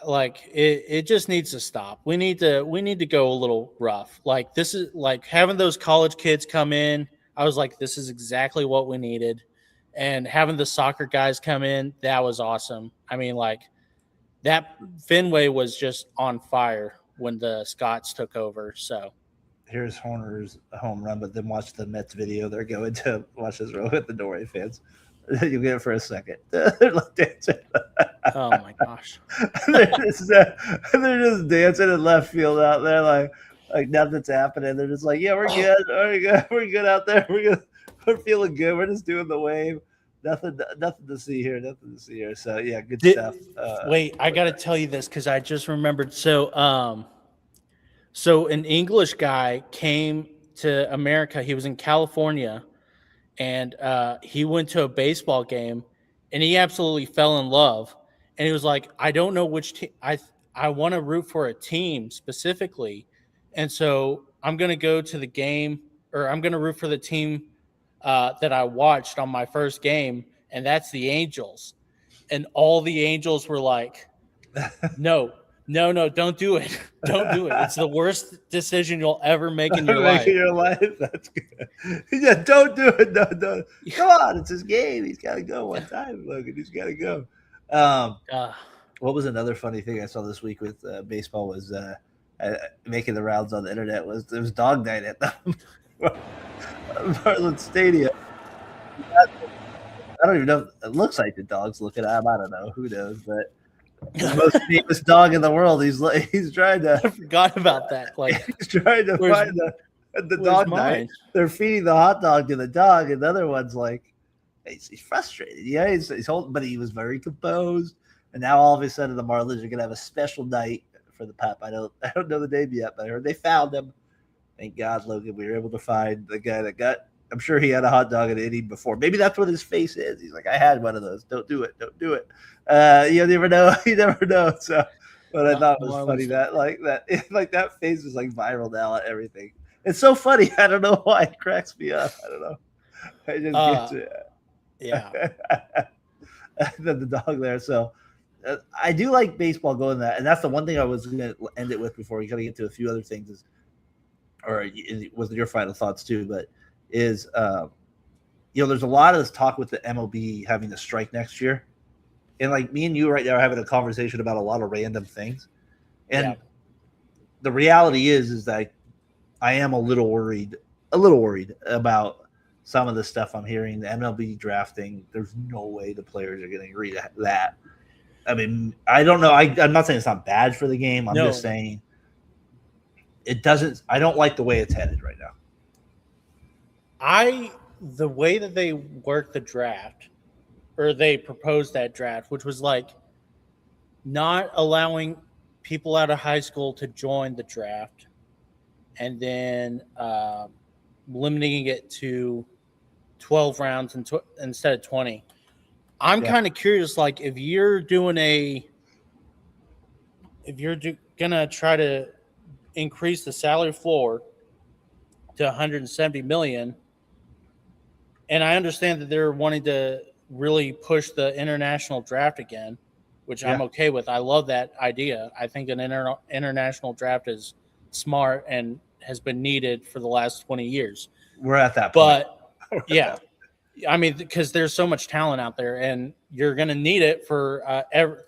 like it just needs to stop. We need to go a little rough. Like this is like having those college kids come in. I was like, this is exactly what we needed. And having the soccer guys come in, that was awesome. I mean, like that Fenway was just on fire when the Scots took over. So here's Horner's home run, but then watch the Mets video. They're going to watch this row at the Norway fans. You get it for a second. They're like dancing. Oh my gosh. they're just dancing in left field out there like nothing's happening. They're just like, yeah, we're good. We're good out there. We're feeling good. We're just doing the wave. Nothing to see here. So yeah, good stuff. Wait, I got to tell you this because I just remembered. So an English guy came to America. He was in California, and he went to a baseball game, and he absolutely fell in love. And he was like, I don't know which team. I want to root for a team specifically, and so I'm going to go to the game, or I'm going to root for the team that I watched on my first game, and that's the Angels. And all the Angels were like, no, don't do it. Don't do it. It's the worst decision you'll ever make in your life. Making your life. That's good. Yeah, don't do it. No. Come on, it's his game. He's got to go one time, Logan. He's got to go. What was another funny thing I saw this week with baseball was making the rounds on the internet was there was dog night at the Marlins Stadium. I don't even know. It looks like the dog's looking at him. I don't know. Who knows? But the most famous dog in the world. He's trying to. I forgot about that. Like he's trying to find the dog night. They're feeding the hot dog to the dog, and the other one's like, he's frustrated. Yeah, he's holding, but he was very composed. And now all of a sudden, the Marlins are going to have a special night for the pup. I don't know the name yet, but I heard they found him. Thank God, Logan. We were able to find the guy that got. I'm sure he had a hot dog at an inning before. Maybe that's what his face is. He's like, I had one of those. Don't do it. Don't do it. You never know. You never know. So, but I thought it was funny that face is like viral now on everything. It's so funny. I don't know why it cracks me up. I don't know. I just get it. Yeah. the dog there. So I do like baseball going that, and that's the one thing I was going to end it with before we kind of get to a few other things. Or was your final thoughts too? But is there's a lot of this talk with the MLB having to strike next year, and like me and you right now are having a conversation about a lot of random things, and the reality is that I am a little worried about some of the stuff I'm hearing. The MLB drafting, there's no way the players are going to agree to that. I mean, I don't know. I'm not saying it's not bad for the game. I'm just saying it doesn't. I don't like the way it's headed right now. The way that they worked the draft, or they proposed that draft, which was like not allowing people out of high school to join the draft, and then limiting it to 12 rounds instead of 20. I'm kind of curious, like if you're gonna try to increase the salary floor to 170 million. And I understand that they're wanting to really push the international draft again, which I'm okay with. I love that idea. I think an international draft is smart and has been needed for the last 20 years. We're at that point. But yeah, I mean, because there's so much talent out there, and you're going to need it for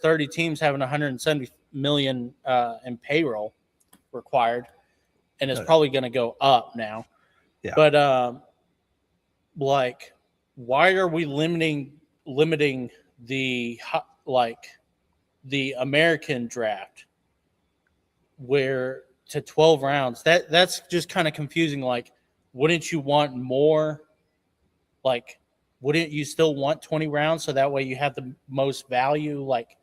30 teams having 170 million in payroll required, and it's probably going to go up now. Yeah. But like, why are we limiting the American draft where to 12 rounds? That's just kind of confusing. Like, wouldn't you want more? Like, wouldn't you still want 20 rounds so that way you have the most value like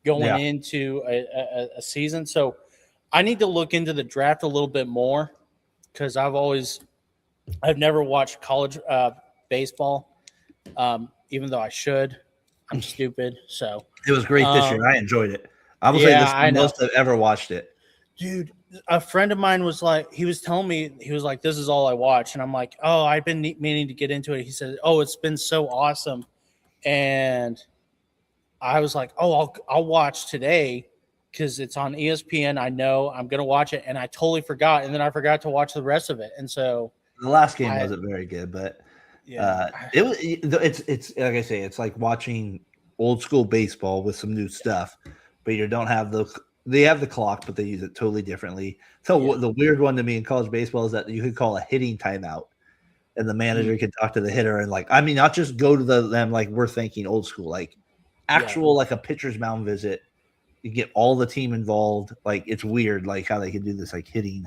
going into a season? So I need to look into the draft a little bit more because I've never watched college baseball, even though I should. I'm stupid. So it was great this year. I enjoyed it. I will say this is the most I've ever watched it. Dude, a friend of mine was like, he was telling me, he was like, this is all I watch. And I'm like, oh, I've been meaning to get into it. He said, oh, it's been so awesome. And I was like, oh, I'll watch today because it's on ESPN. I know I'm going to watch it. And I totally forgot. And then I forgot to watch the rest of it. And so the last game wasn't very good, but it's like I say, it's like watching old school baseball with some new stuff, but you don't have they have the clock, but they use it totally differently. So the weird one to me in college baseball is that you could call a hitting timeout, and the manager could talk to the hitter and not just go to them like we're thinking old school, like actual like a pitcher's mound visit. You get all the team involved. Like it's weird, like how they can do this like hitting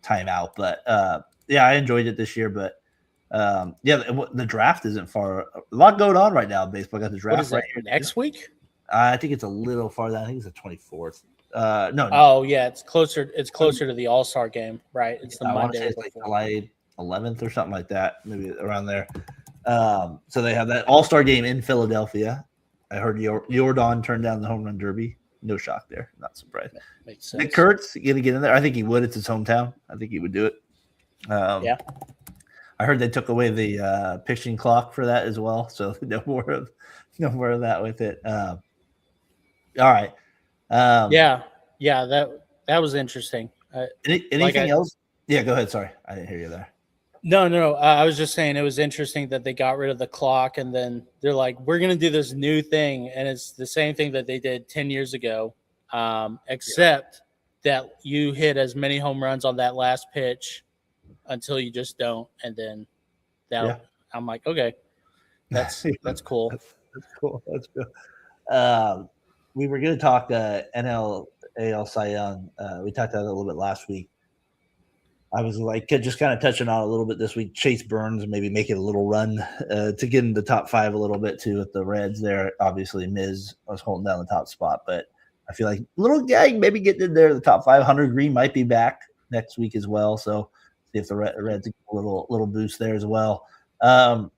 timeout. But I enjoyed it this year. But the draft isn't far. A lot going on right now in baseball. Got the draft right here next week. I think it's a little farther. I think it's the 24th. No. Oh yeah, it's closer. It's closer to the All-Star game, right? It's the Monday. It's like July 11th or something like that, maybe around there. So they have that All-Star game in Philadelphia. I heard Jordan turned down the home run derby. No shock there. Not surprised. Makes sense. Nick Kurtz gonna get in there. I think he would. It's his hometown. I think he would do it. I heard they took away the pitching clock for that as well, so no more of that with it. All right. Yeah, that was interesting. Anything else? Yeah, go ahead. Sorry, I didn't hear you there. No. I was just saying it was interesting that they got rid of the clock, and then they're like, "We're going to do this new thing," and it's the same thing that they did 10 years ago, except that you hit as many home runs on that last pitch until you just don't, and then I'm like, okay, that's cool. That's cool. That's good. We were going to talk NL AL Cy Young. We talked about it a little bit last week. I was like just kind of touching on a little bit this week. Chase Burns maybe making a little run to get in the top 5 a little bit too with the Reds there. Obviously, Miz was holding down the top spot, but I feel like little guy maybe getting in there. The top 500 Green might be back next week as well. So see if the Reds get a little boost there as well. All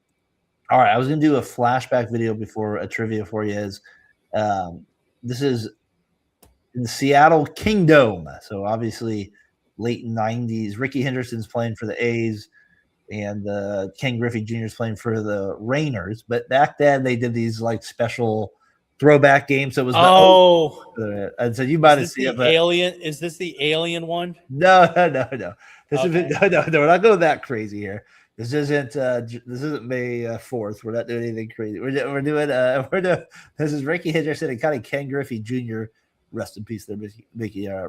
right, I was going to do a flashback video before a trivia for you. This is in the Seattle Kingdom. So obviously late 90s. Ricky Henderson's playing for the A's, and Ken Griffey Jr. is playing for the Rainers. But back then, they did these like special throwback games. So it was and so you might have seen it. Alien? Is this the Alien one? No. This isn't. No. We're not going that crazy here. This isn't May 4th. We're not doing anything crazy. We're doing this is Ricky Henderson and kind of Ken Griffey Jr. Rest in peace there,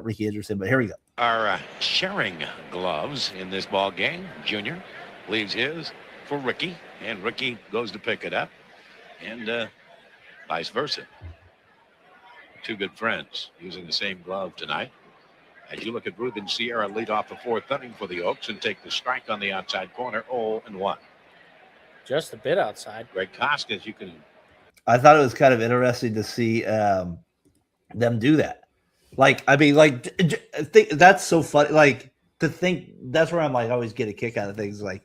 Ricky Henderson. But here we go. Are sharing gloves in this ball game. Junior leaves his for Ricky, and Ricky goes to pick it up, and vice versa. Two good friends using the same glove tonight. As you look at Ruben Sierra lead off the 4th inning for the Oaks and take the strike on the outside corner, 0-1. Just a bit outside. Greg Koskis, you can. I thought it was kind of interesting to see them do that. Like, I mean, like, that's so funny. Like, to think that's where I'm like, I always get a kick out of things. Like,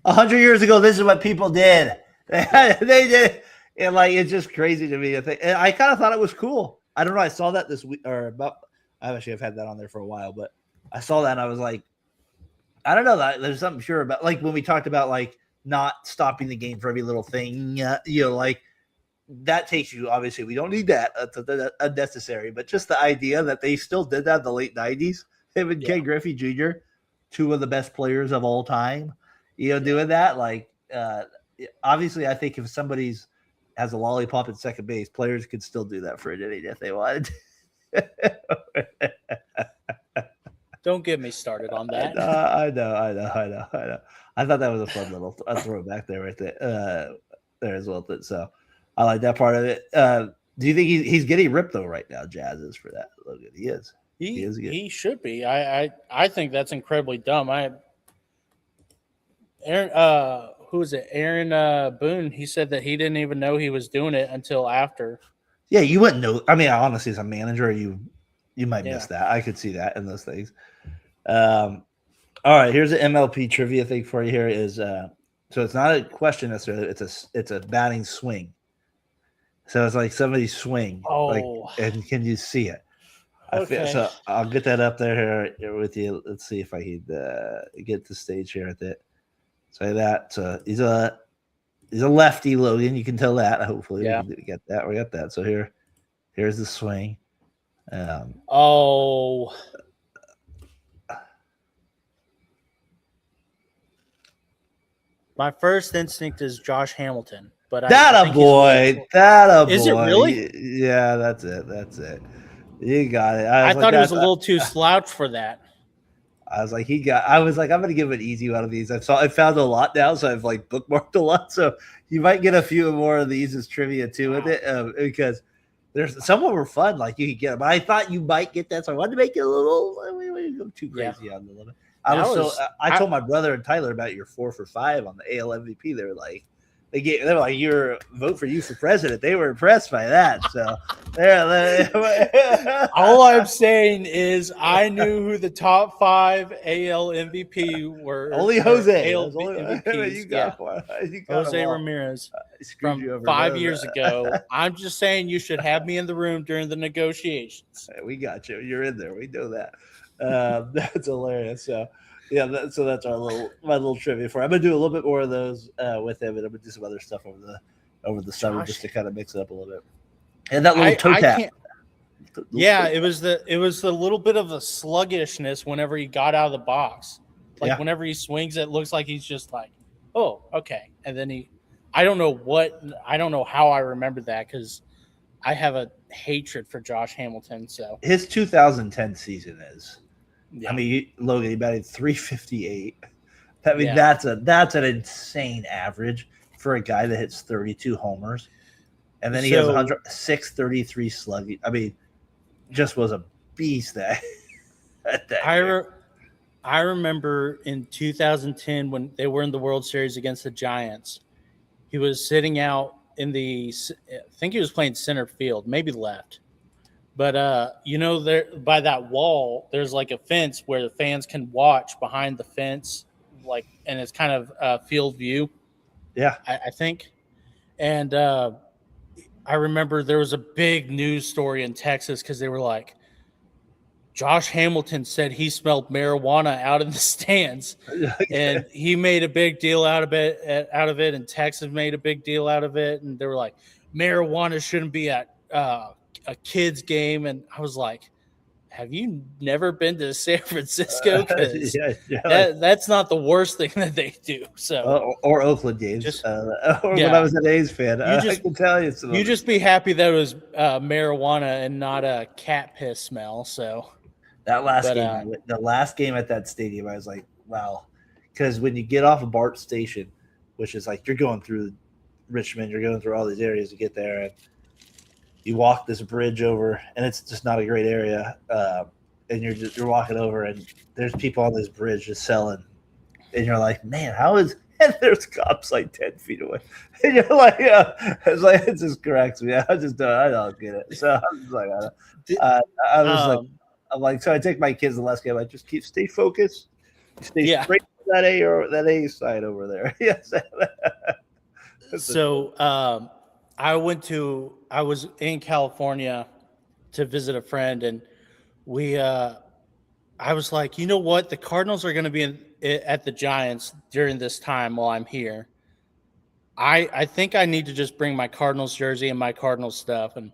100 years ago, this is what people did. They did. And like, it's just crazy to me. And I kind of thought it was cool. I don't know. I saw that this week, or about. I actually have had that on there for a while, but I saw that and I was like, I don't know. There's something sure about, like, when we talked about like not stopping the game for every little thing, like that takes you. Obviously, we don't need that. That's unnecessary. But just the idea that they still did that in the late 90s, him and Ken Griffey Jr., 2 of the best players of all time, doing that. Like, obviously, I think if somebody's has a lollipop at second base, players could still do that for an inning if they wanted. Don't get me started on that. I know. I thought that was a fun little throwback there, right there, as well. So I like that part of it. Do you think he's getting ripped though right now? Jazz is for that. Logan, he is. He should be. I think that's incredibly dumb. Who is it? Aaron Boone. He said that he didn't even know he was doing it until after. Yeah, you wouldn't know. I mean, honestly, as a manager, you might miss that. I could see that in those things. All right, here's an MLP trivia thing for you. Here is so it's not a question necessarily. It's a batting swing. So it's like somebody's swing. And can you see it? Okay. So I'll get that up there here with you. Let's see if I can get the stage here at it. Say that. So he's a lefty, Logan. You can tell that. Hopefully, we get that. We got that. So here's the swing. My first instinct is Josh Hamilton, but Is it really? Yeah, that's it. You got it. I thought he was a little too slouched for that. I was like, I'm gonna give an easy one of these. I found a lot now, so I've like bookmarked a lot. So you might get a few more of these as trivia too with it, because there's some of them were fun. Like you could get them. I thought you might get that, so I wanted to make it a little. We didn't go too crazy on the limit. I told my brother and Tyler about your 4 for 5 on the AL MVP. They were like, your vote for you for president. They were impressed by that. So all I'm saying is I knew who the top 5 AL MVP were. Only Jose. Jose Ramirez from 5 years ago. I'm just saying you should have me in the room during the negotiations. We got you. You're in there. We know that. That's hilarious. So Yeah, so that's my little trivia for. I'm gonna do a little bit more of those with him, and I'm gonna do some other stuff over the summer Josh. just to kind of mix it up a little bit. And that little I toe tap. can't. Yeah, it was the little bit of a sluggishness whenever he got out of the box. Like whenever he swings, it looks like he's just like, oh, okay. And then I don't know how I remember that because I have a hatred for Josh Hamilton. So his 2010 season is. Yeah. I mean, Logan, he batted 358. I mean, that's an insane average for a guy that hits 32 homers, and then he has 633 slugging. I mean, just was a beast that year. I remember in 2010 when they were in the World Series against the Giants, he was sitting out in I think he was playing center field, maybe left. But there by that wall, there's like a fence where the fans can watch behind the fence, and it's kind of field view. Yeah, I think. And I remember there was a big news story in Texas because they were like, Josh Hamilton said he smelled marijuana out in the stands, and he made a big deal out of it, and Texas made a big deal out of it, and they were like, marijuana shouldn't be at a kid's game, and I was like, have you never been to San Francisco? Because that's not the worst thing that they do. So or Oakland games, when I was an A's fan, I can tell you. You just be happy that it was marijuana and not a cat piss smell. So that the last game at that stadium, I was like, wow, because when you get off of BART Station, which is like you're going through Richmond, you're going through all these areas to get there, and you walk this bridge over, and it's just not a great area. And you're walking over, and there's people on this bridge just selling, and you're like, man, how is? And there's cops like 10 feet away, and you're like, it's like it just corrects me. I don't get it. So I'm just like, I'm like, so I take my kids the last game. I just stay focused, stay straight to that A side over there. Yes. So I was in California to visit a friend, and I was like, you know what? The Cardinals are going to be at the Giants during this time while I'm here. I think I need to just bring my Cardinals jersey and my Cardinals stuff. And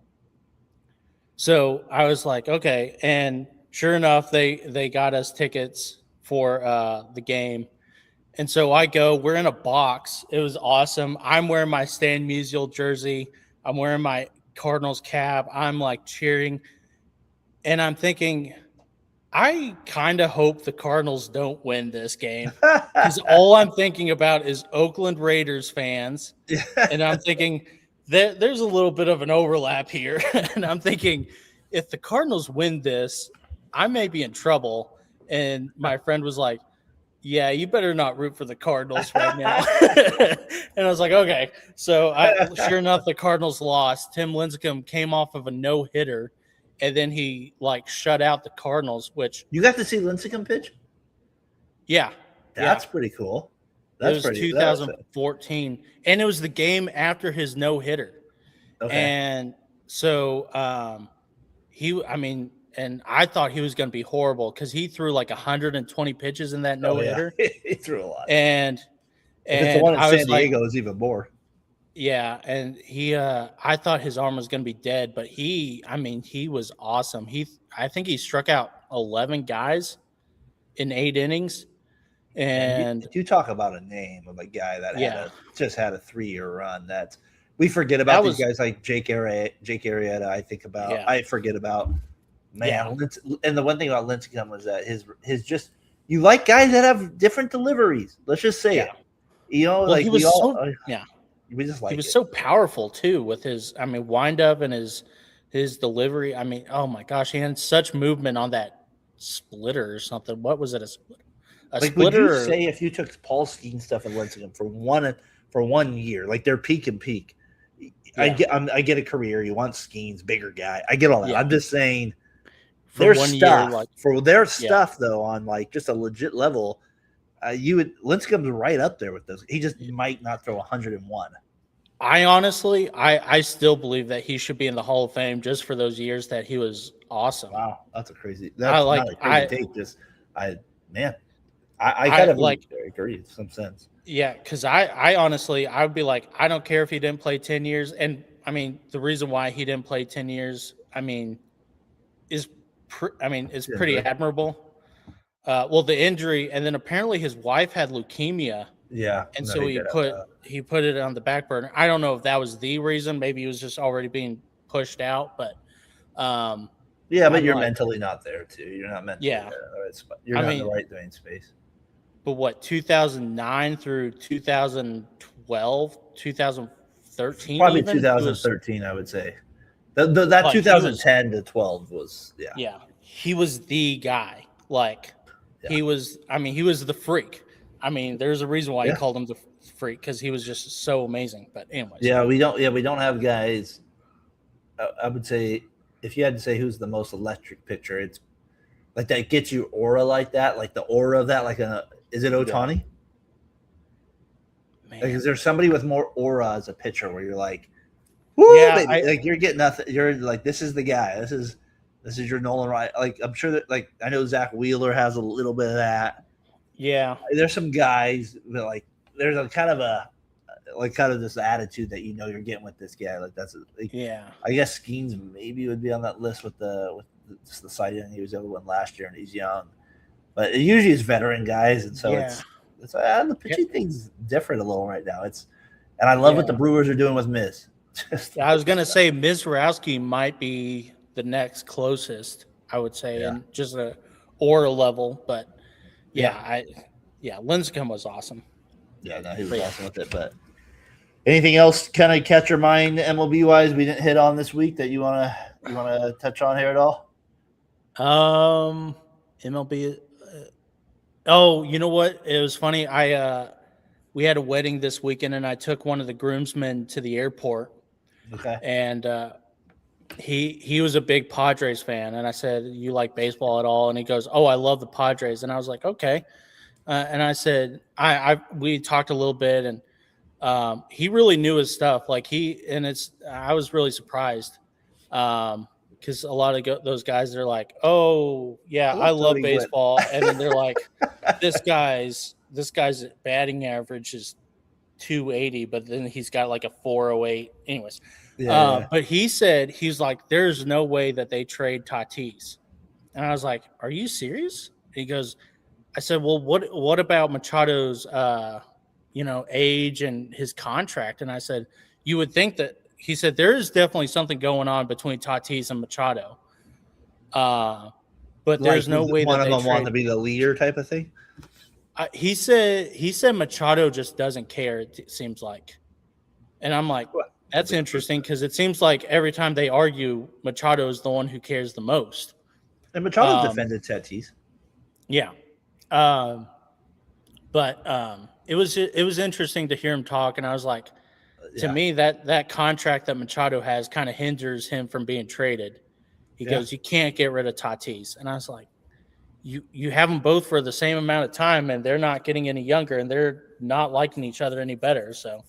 so I was like, okay. And sure enough, they got us tickets for the game. And so we're in a box. It was awesome. I'm wearing my Stan Musial jersey. I'm wearing my Cardinals cap. I'm like cheering. And I'm thinking, I kind of hope the Cardinals don't win this game because all I'm thinking about is Oakland Raiders fans. And I'm thinking there's a little bit of an overlap here. And I'm thinking if the Cardinals win this, I may be in trouble. And my friend was like, yeah, you better not root for the Cardinals right now. And I was like, okay. So sure enough, the Cardinals lost. Tim Lincecum came off of a no-hitter, and then he shut out the Cardinals, which you got to see Lincecum pitch? Yeah. That's pretty cool. It was 2014. And it was the game after his no-hitter. Okay. And so and I thought he was going to be horrible because he threw 120 pitches in that no-hitter. Oh, yeah. He threw a lot. And it's the one in San Diego is even more. Yeah, and I thought his arm was going to be dead, but he was awesome. I think he struck out 11 guys in 8 innings. And you talk about a name of a guy that just had a 3-year run. We forget about these guys like Jake Arrieta. I forget about. Man, yeah. And the one thing about Lincecum was that his just you like guys that have different deliveries. Let's just say it. You know, he was we just like he was so powerful too with his wind up and his delivery. Oh my gosh, he had such movement on that splitter or something. What was it? A splitter? Would you say if you took Paul Skeens stuff and Lincecum for 1 year, like their peak and peak? Yeah. I get a career. You want Skeens, bigger guy. I get all that. Yeah. I'm just saying. Their stuff, though, on just a legit level, Lincecum's right up there with those. He just might not throw 101. I still believe that he should be in the Hall of Fame just for those years that he was awesome. Wow, that's a crazy. That's not a crazy take. I kind of like agree in some sense. Yeah, because I honestly, I would be like, I don't care if he didn't play 10 years. And I mean, the reason why he didn't play 10 years, is is pretty Injury. admirable. Well, the injury, and then apparently his wife had leukemia, Yeah, and no, so he did have he put it on the back burner. I don't know if that was the reason. Maybe he was just already being pushed out, but yeah, but I'm you're like, mentally not there too. You're not mentally yeah. there. You're I not in the mean, right doing space. but what 2009 through 2012, 2013, Probably even he was 2013, I would say. That like he was 2010 to 12 was he was the guy. Like Yeah. he was. I mean, he was the freak. I mean, there's a reason why he Yeah. called him the freak because he was just so amazing. But anyways, we don't have guys. I would say if you had to say who's the most electric pitcher, it's like that gets you aura like that, like the aura of that. Is it Ohtani? man. Like, is there somebody with more aura as a pitcher where you're like, woo, Yeah, baby. Like you're getting nothing. You're like, this is the guy. This is your Nolan Ryan. Like I'm sure that I know Zach Wheeler has a little bit of that. Yeah, There's some guys that there's a kind of this attitude that you're getting with this guy. Like that's yeah. I guess Skeens maybe would be on that list with just the sighting. He was the other one last year and he's young, but it usually is veteran guys, and so it's the pitching thing's different a little right now. And I love what the Brewers are doing with Miz. I was gonna say Miz Rowski might be the next closest, I would say, and just a aura level. But Lincecum was awesome. Yeah, no, he was awesome with it. But anything else kind of catch your mind MLB wise we didn't hit on this week that you wanna touch on here at all? MLB. Oh, you know what? It was funny. We had a wedding this weekend, and I took one of the groomsmen to the airport. Okay. And he was a big Padres fan, and I said, "You like baseball at all?" And he goes, "Oh, I love the Padres." And I was like, "Okay." And I said, we talked a little bit, and he really knew his stuff. I was really surprised because a lot of those guys, they're like, "Oh, yeah, I love baseball," and then they're like, "This guy's batting average is 280, but then he's got like a 408." Anyways, but he said he's like, "There's no way that they trade Tatis," and I was like, "Are you serious?" And he goes, I said, "Well, what about Machado's age and his contract?" And I said, "You would think that." He said, "There is definitely something going on between Tatis and Machado, but there's no way one that of they them want to be the leader type of thing." He said Machado just doesn't care. It seems like, and I'm like, that's interesting because it seems like every time they argue, Machado is the one who cares the most. And Machado defended Tatis. Yeah, but it was interesting to hear him talk, and I was like, to me that contract that Machado has kind of hinders him from being traded. He goes, "You can't get rid of Tatis," and I was like, You have them both for the same amount of time, and they're not getting any younger, and they're not liking each other any better. So,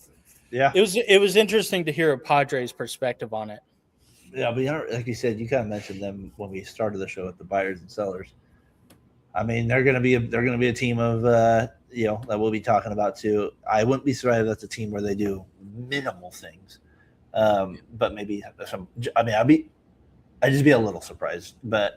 it was interesting to hear a Padres perspective on it. Yeah, but like you said, you kind of mentioned them when we started the show with the buyers and sellers. I mean, they're going to be a team of that we'll be talking about too. I wouldn't be surprised if that's a team where they do minimal things, but maybe some. I mean, I'd just be a little surprised, but.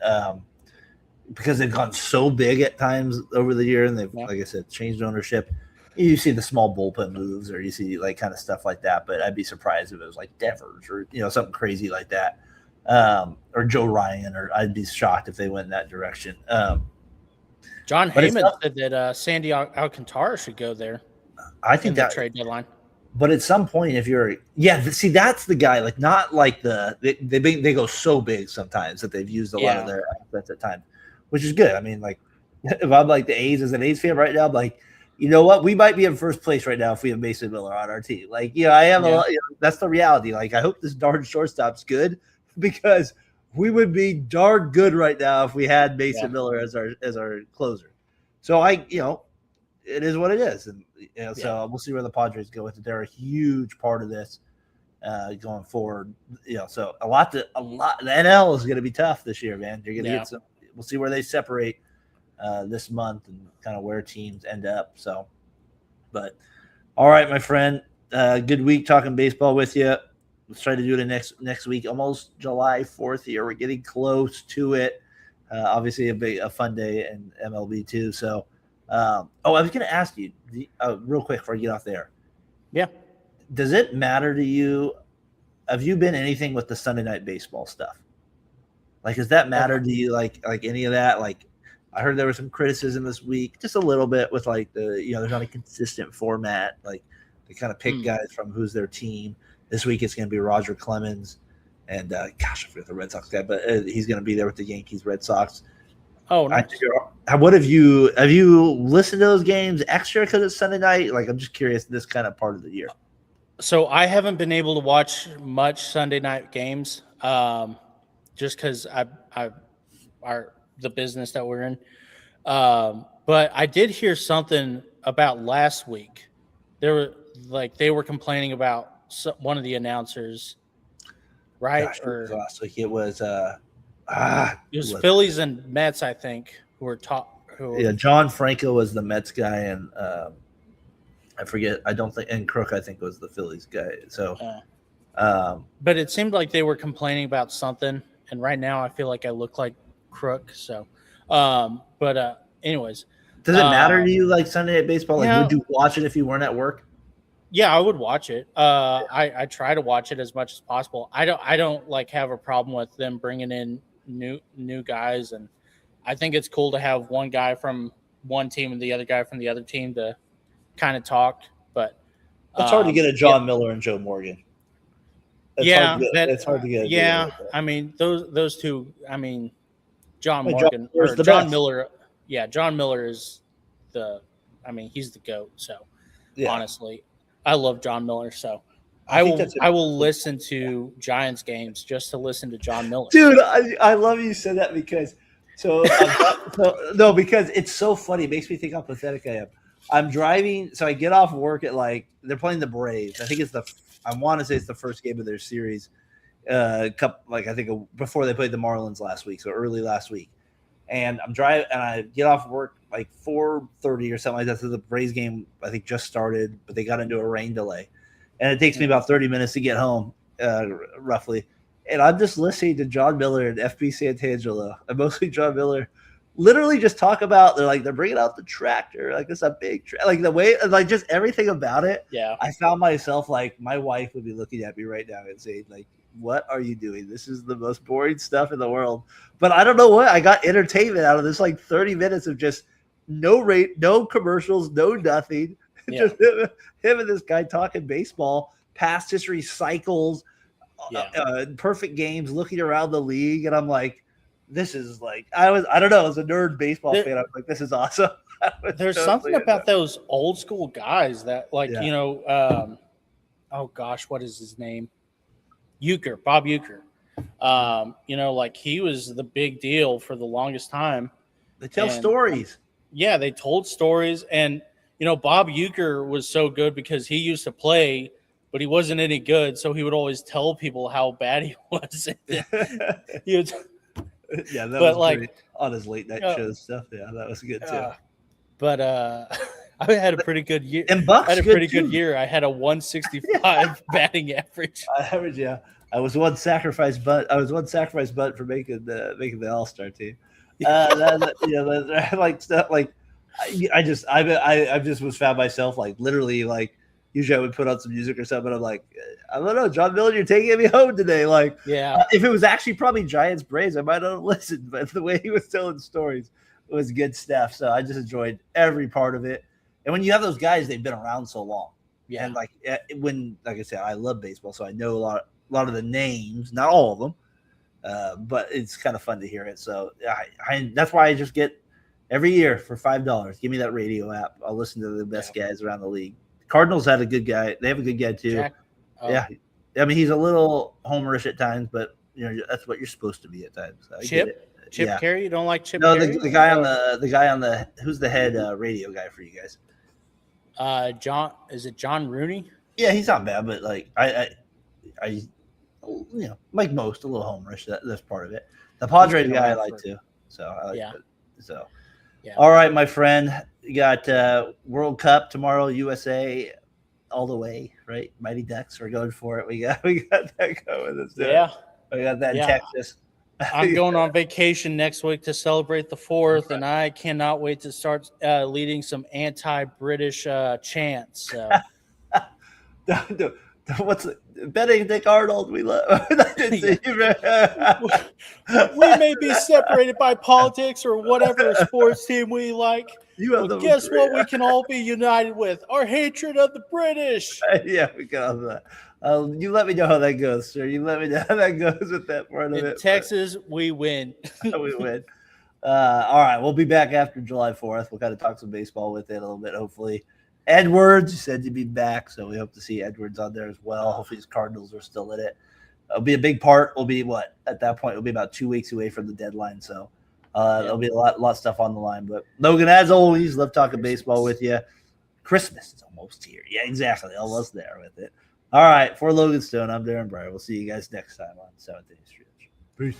Because they've gone so big at times over the year, and they've, like I said, changed ownership. You see the small bullpen moves, or you see kind of stuff like that. But I'd be surprised if it was like Devers or something crazy like that, or Joe Ryan, or I'd be shocked if they went in that direction. John Heyman said that Sandy Alcantara should go there. I think that trade deadline. But at some point, if you're see, that's the guy. Like not like they go so big sometimes that they've used a lot of their assets at times. Which is good. I mean, like, if I'm like the A's as an A's fan right now, I'm like, you know what? We might be in first place right now if we have Mason Miller on our team. Like, I am a lot, that's the reality. Like, I hope this darn shortstop's good because we would be darn good right now if we had Mason Miller as our closer. So it is what it is, and so we'll see where the Padres go with it. They're a huge part of this going forward. So the NL is going to be tough this year, man. You're going to get some. We'll see where they separate. this month and kind of where teams end up. So, but all right, my friend, good week talking baseball with you. Let's try to do it next week. Almost July 4th here. We're getting close to it. Obviously, a fun day in MLB too. So, I was going to ask you real quick before I get off there. Yeah. Does it matter to you? Have you been anything with the Sunday night baseball stuff? Like, does that matter to you? Like any of that? Like, I heard there was some criticism this week, just a little bit with like there's not a consistent format. Like, they kind of pick guys from who's their team. This week it's going to be Roger Clemens, and gosh, I forget the Red Sox guy, but he's going to be there with the Yankees, Red Sox. Oh, nice. What have you listened to those games extra because it's Sunday night? Like, I'm just curious this kind of part of the year. So I haven't been able to watch much Sunday night games, just because the business that we're in. But I did hear something about last week. They were complaining about one of the announcers, right? Gosh, last week it was it was Phillies and Mets, I think, who were John Franco was the Mets guy, and I forget. I don't think, and Crook I think was the Phillies guy. So, but it seemed like they were complaining about something, and right now I feel like I look like Crook. So, anyways, does it matter to you like Sunday Night Baseball? Like, would you watch it if you weren't at work? Yeah, I would watch it. I try to watch it as much as possible. I don't like have a problem with them bringing in new guys, and I think it's cool to have one guy from one team and the other guy from the other team to kind of talk. But it's hard to get a John Miller and Joe Morgan. It's hard to get. Yeah, I mean those two. I mean, John Miller. Yeah, John Miller is he's the GOAT. So honestly, I love John Miller. So I will listen to Giants games just to listen to John Miller. Dude, I love you said that because because it's so funny. It makes me think how pathetic I am. I'm driving, so I get off work at they're playing the Braves. I think I want to say it's the first game of their series. Before they played the Marlins last week, so early last week. And I'm driving, and I get off work like 4:30 or something like that. So the Braves game I think just started, but they got into a rain delay, and it takes me about 30 minutes to get home, roughly. And I'm just listening to John Miller and FB Santangelo, and mostly John Miller, literally just talk about they're bringing out the tractor, like it's a big like the way, like just everything about it. Yeah, I found myself like my wife would be looking at me right now and saying like, "What are you doing? This is the most boring stuff in the world." But I don't know what I got entertainment out of this 30 minutes of just no commercials, no nothing. Yeah. Just him and this guy talking baseball, past history cycles, perfect games, looking around the league, and I'm like, this is I don't know, as a nerd baseball fan, I'm like, this is awesome. There's something about those old school guys that oh gosh, what is his name? Bob Uecker. He was the big deal for the longest time. They tell stories. Yeah, they told stories. And, Bob Uecker was so good because he used to play, but he wasn't any good. So he would always tell people how bad he was. He would, yeah, that was great on his late night shows stuff. Yeah, that was good too. I had a pretty good year. And Bucks I had a pretty good year. I had a 165 batting average. Yeah. I was one sacrifice bunt for making the All-Star team. Like stuff like I just was found myself literally usually I would put on some music or something. I'm like, I don't know, John Miller, you're taking me home today. If it was actually probably Giants Braves, I might not have listened. But the way he was telling stories was good stuff. So I just enjoyed every part of it. And when you have those guys, they've been around so long. Yeah. And like I said, I love baseball, so I know a lot of the names, not all of them, but it's kind of fun to hear it. So that's why I just get every year for $5. Give me that radio app. I'll listen to the best guys around the league. Cardinals had a good guy. They have a good guy too. Yeah. I mean, he's a little homerish at times, but that's what you're supposed to be at times. So Chip Carey? You don't like Chip Carey? No, the guy on the who's the head radio guy for you guys? Is it John Rooney? Yeah, he's not bad, but I like most, a little homerish. That's part of it. The Padres guy I like too. So I like it. So Yeah. All right, my friend. You got World Cup tomorrow, USA all the way, right? Mighty Ducks, we're going for it. We got that going. Let's do it. We got that in Yeah. Texas. I'm going on vacation next week to celebrate the 4th, and I cannot wait to start leading some anti-British chants. So. What's Benedict Arnold? We love. We may be separated by politics or whatever sports team we like, but guess what? We can all be united with our hatred of the British. Yeah, we got that. You let me know how that goes, sir. You let me know how that goes with that part of In it. Texas, we win. We win. All right, we'll be back after July 4th. We'll kind of talk some baseball with it a little bit, hopefully. Edwards, you said to be back, so we hope to see Edwards on there as well. Hopefully his Cardinals are still in it. It'll be a big part. We'll be at that point, it'll be about 2 weeks away from the deadline. So there'll be a lot of stuff on the line. But Logan, as always, love talking baseball with you. Christmas is almost here. Yeah, exactly. Almost there with it. All right, for Logan Stone, I'm Darren Breyer. We'll see you guys next time on 7th Inning Stretch. Peace.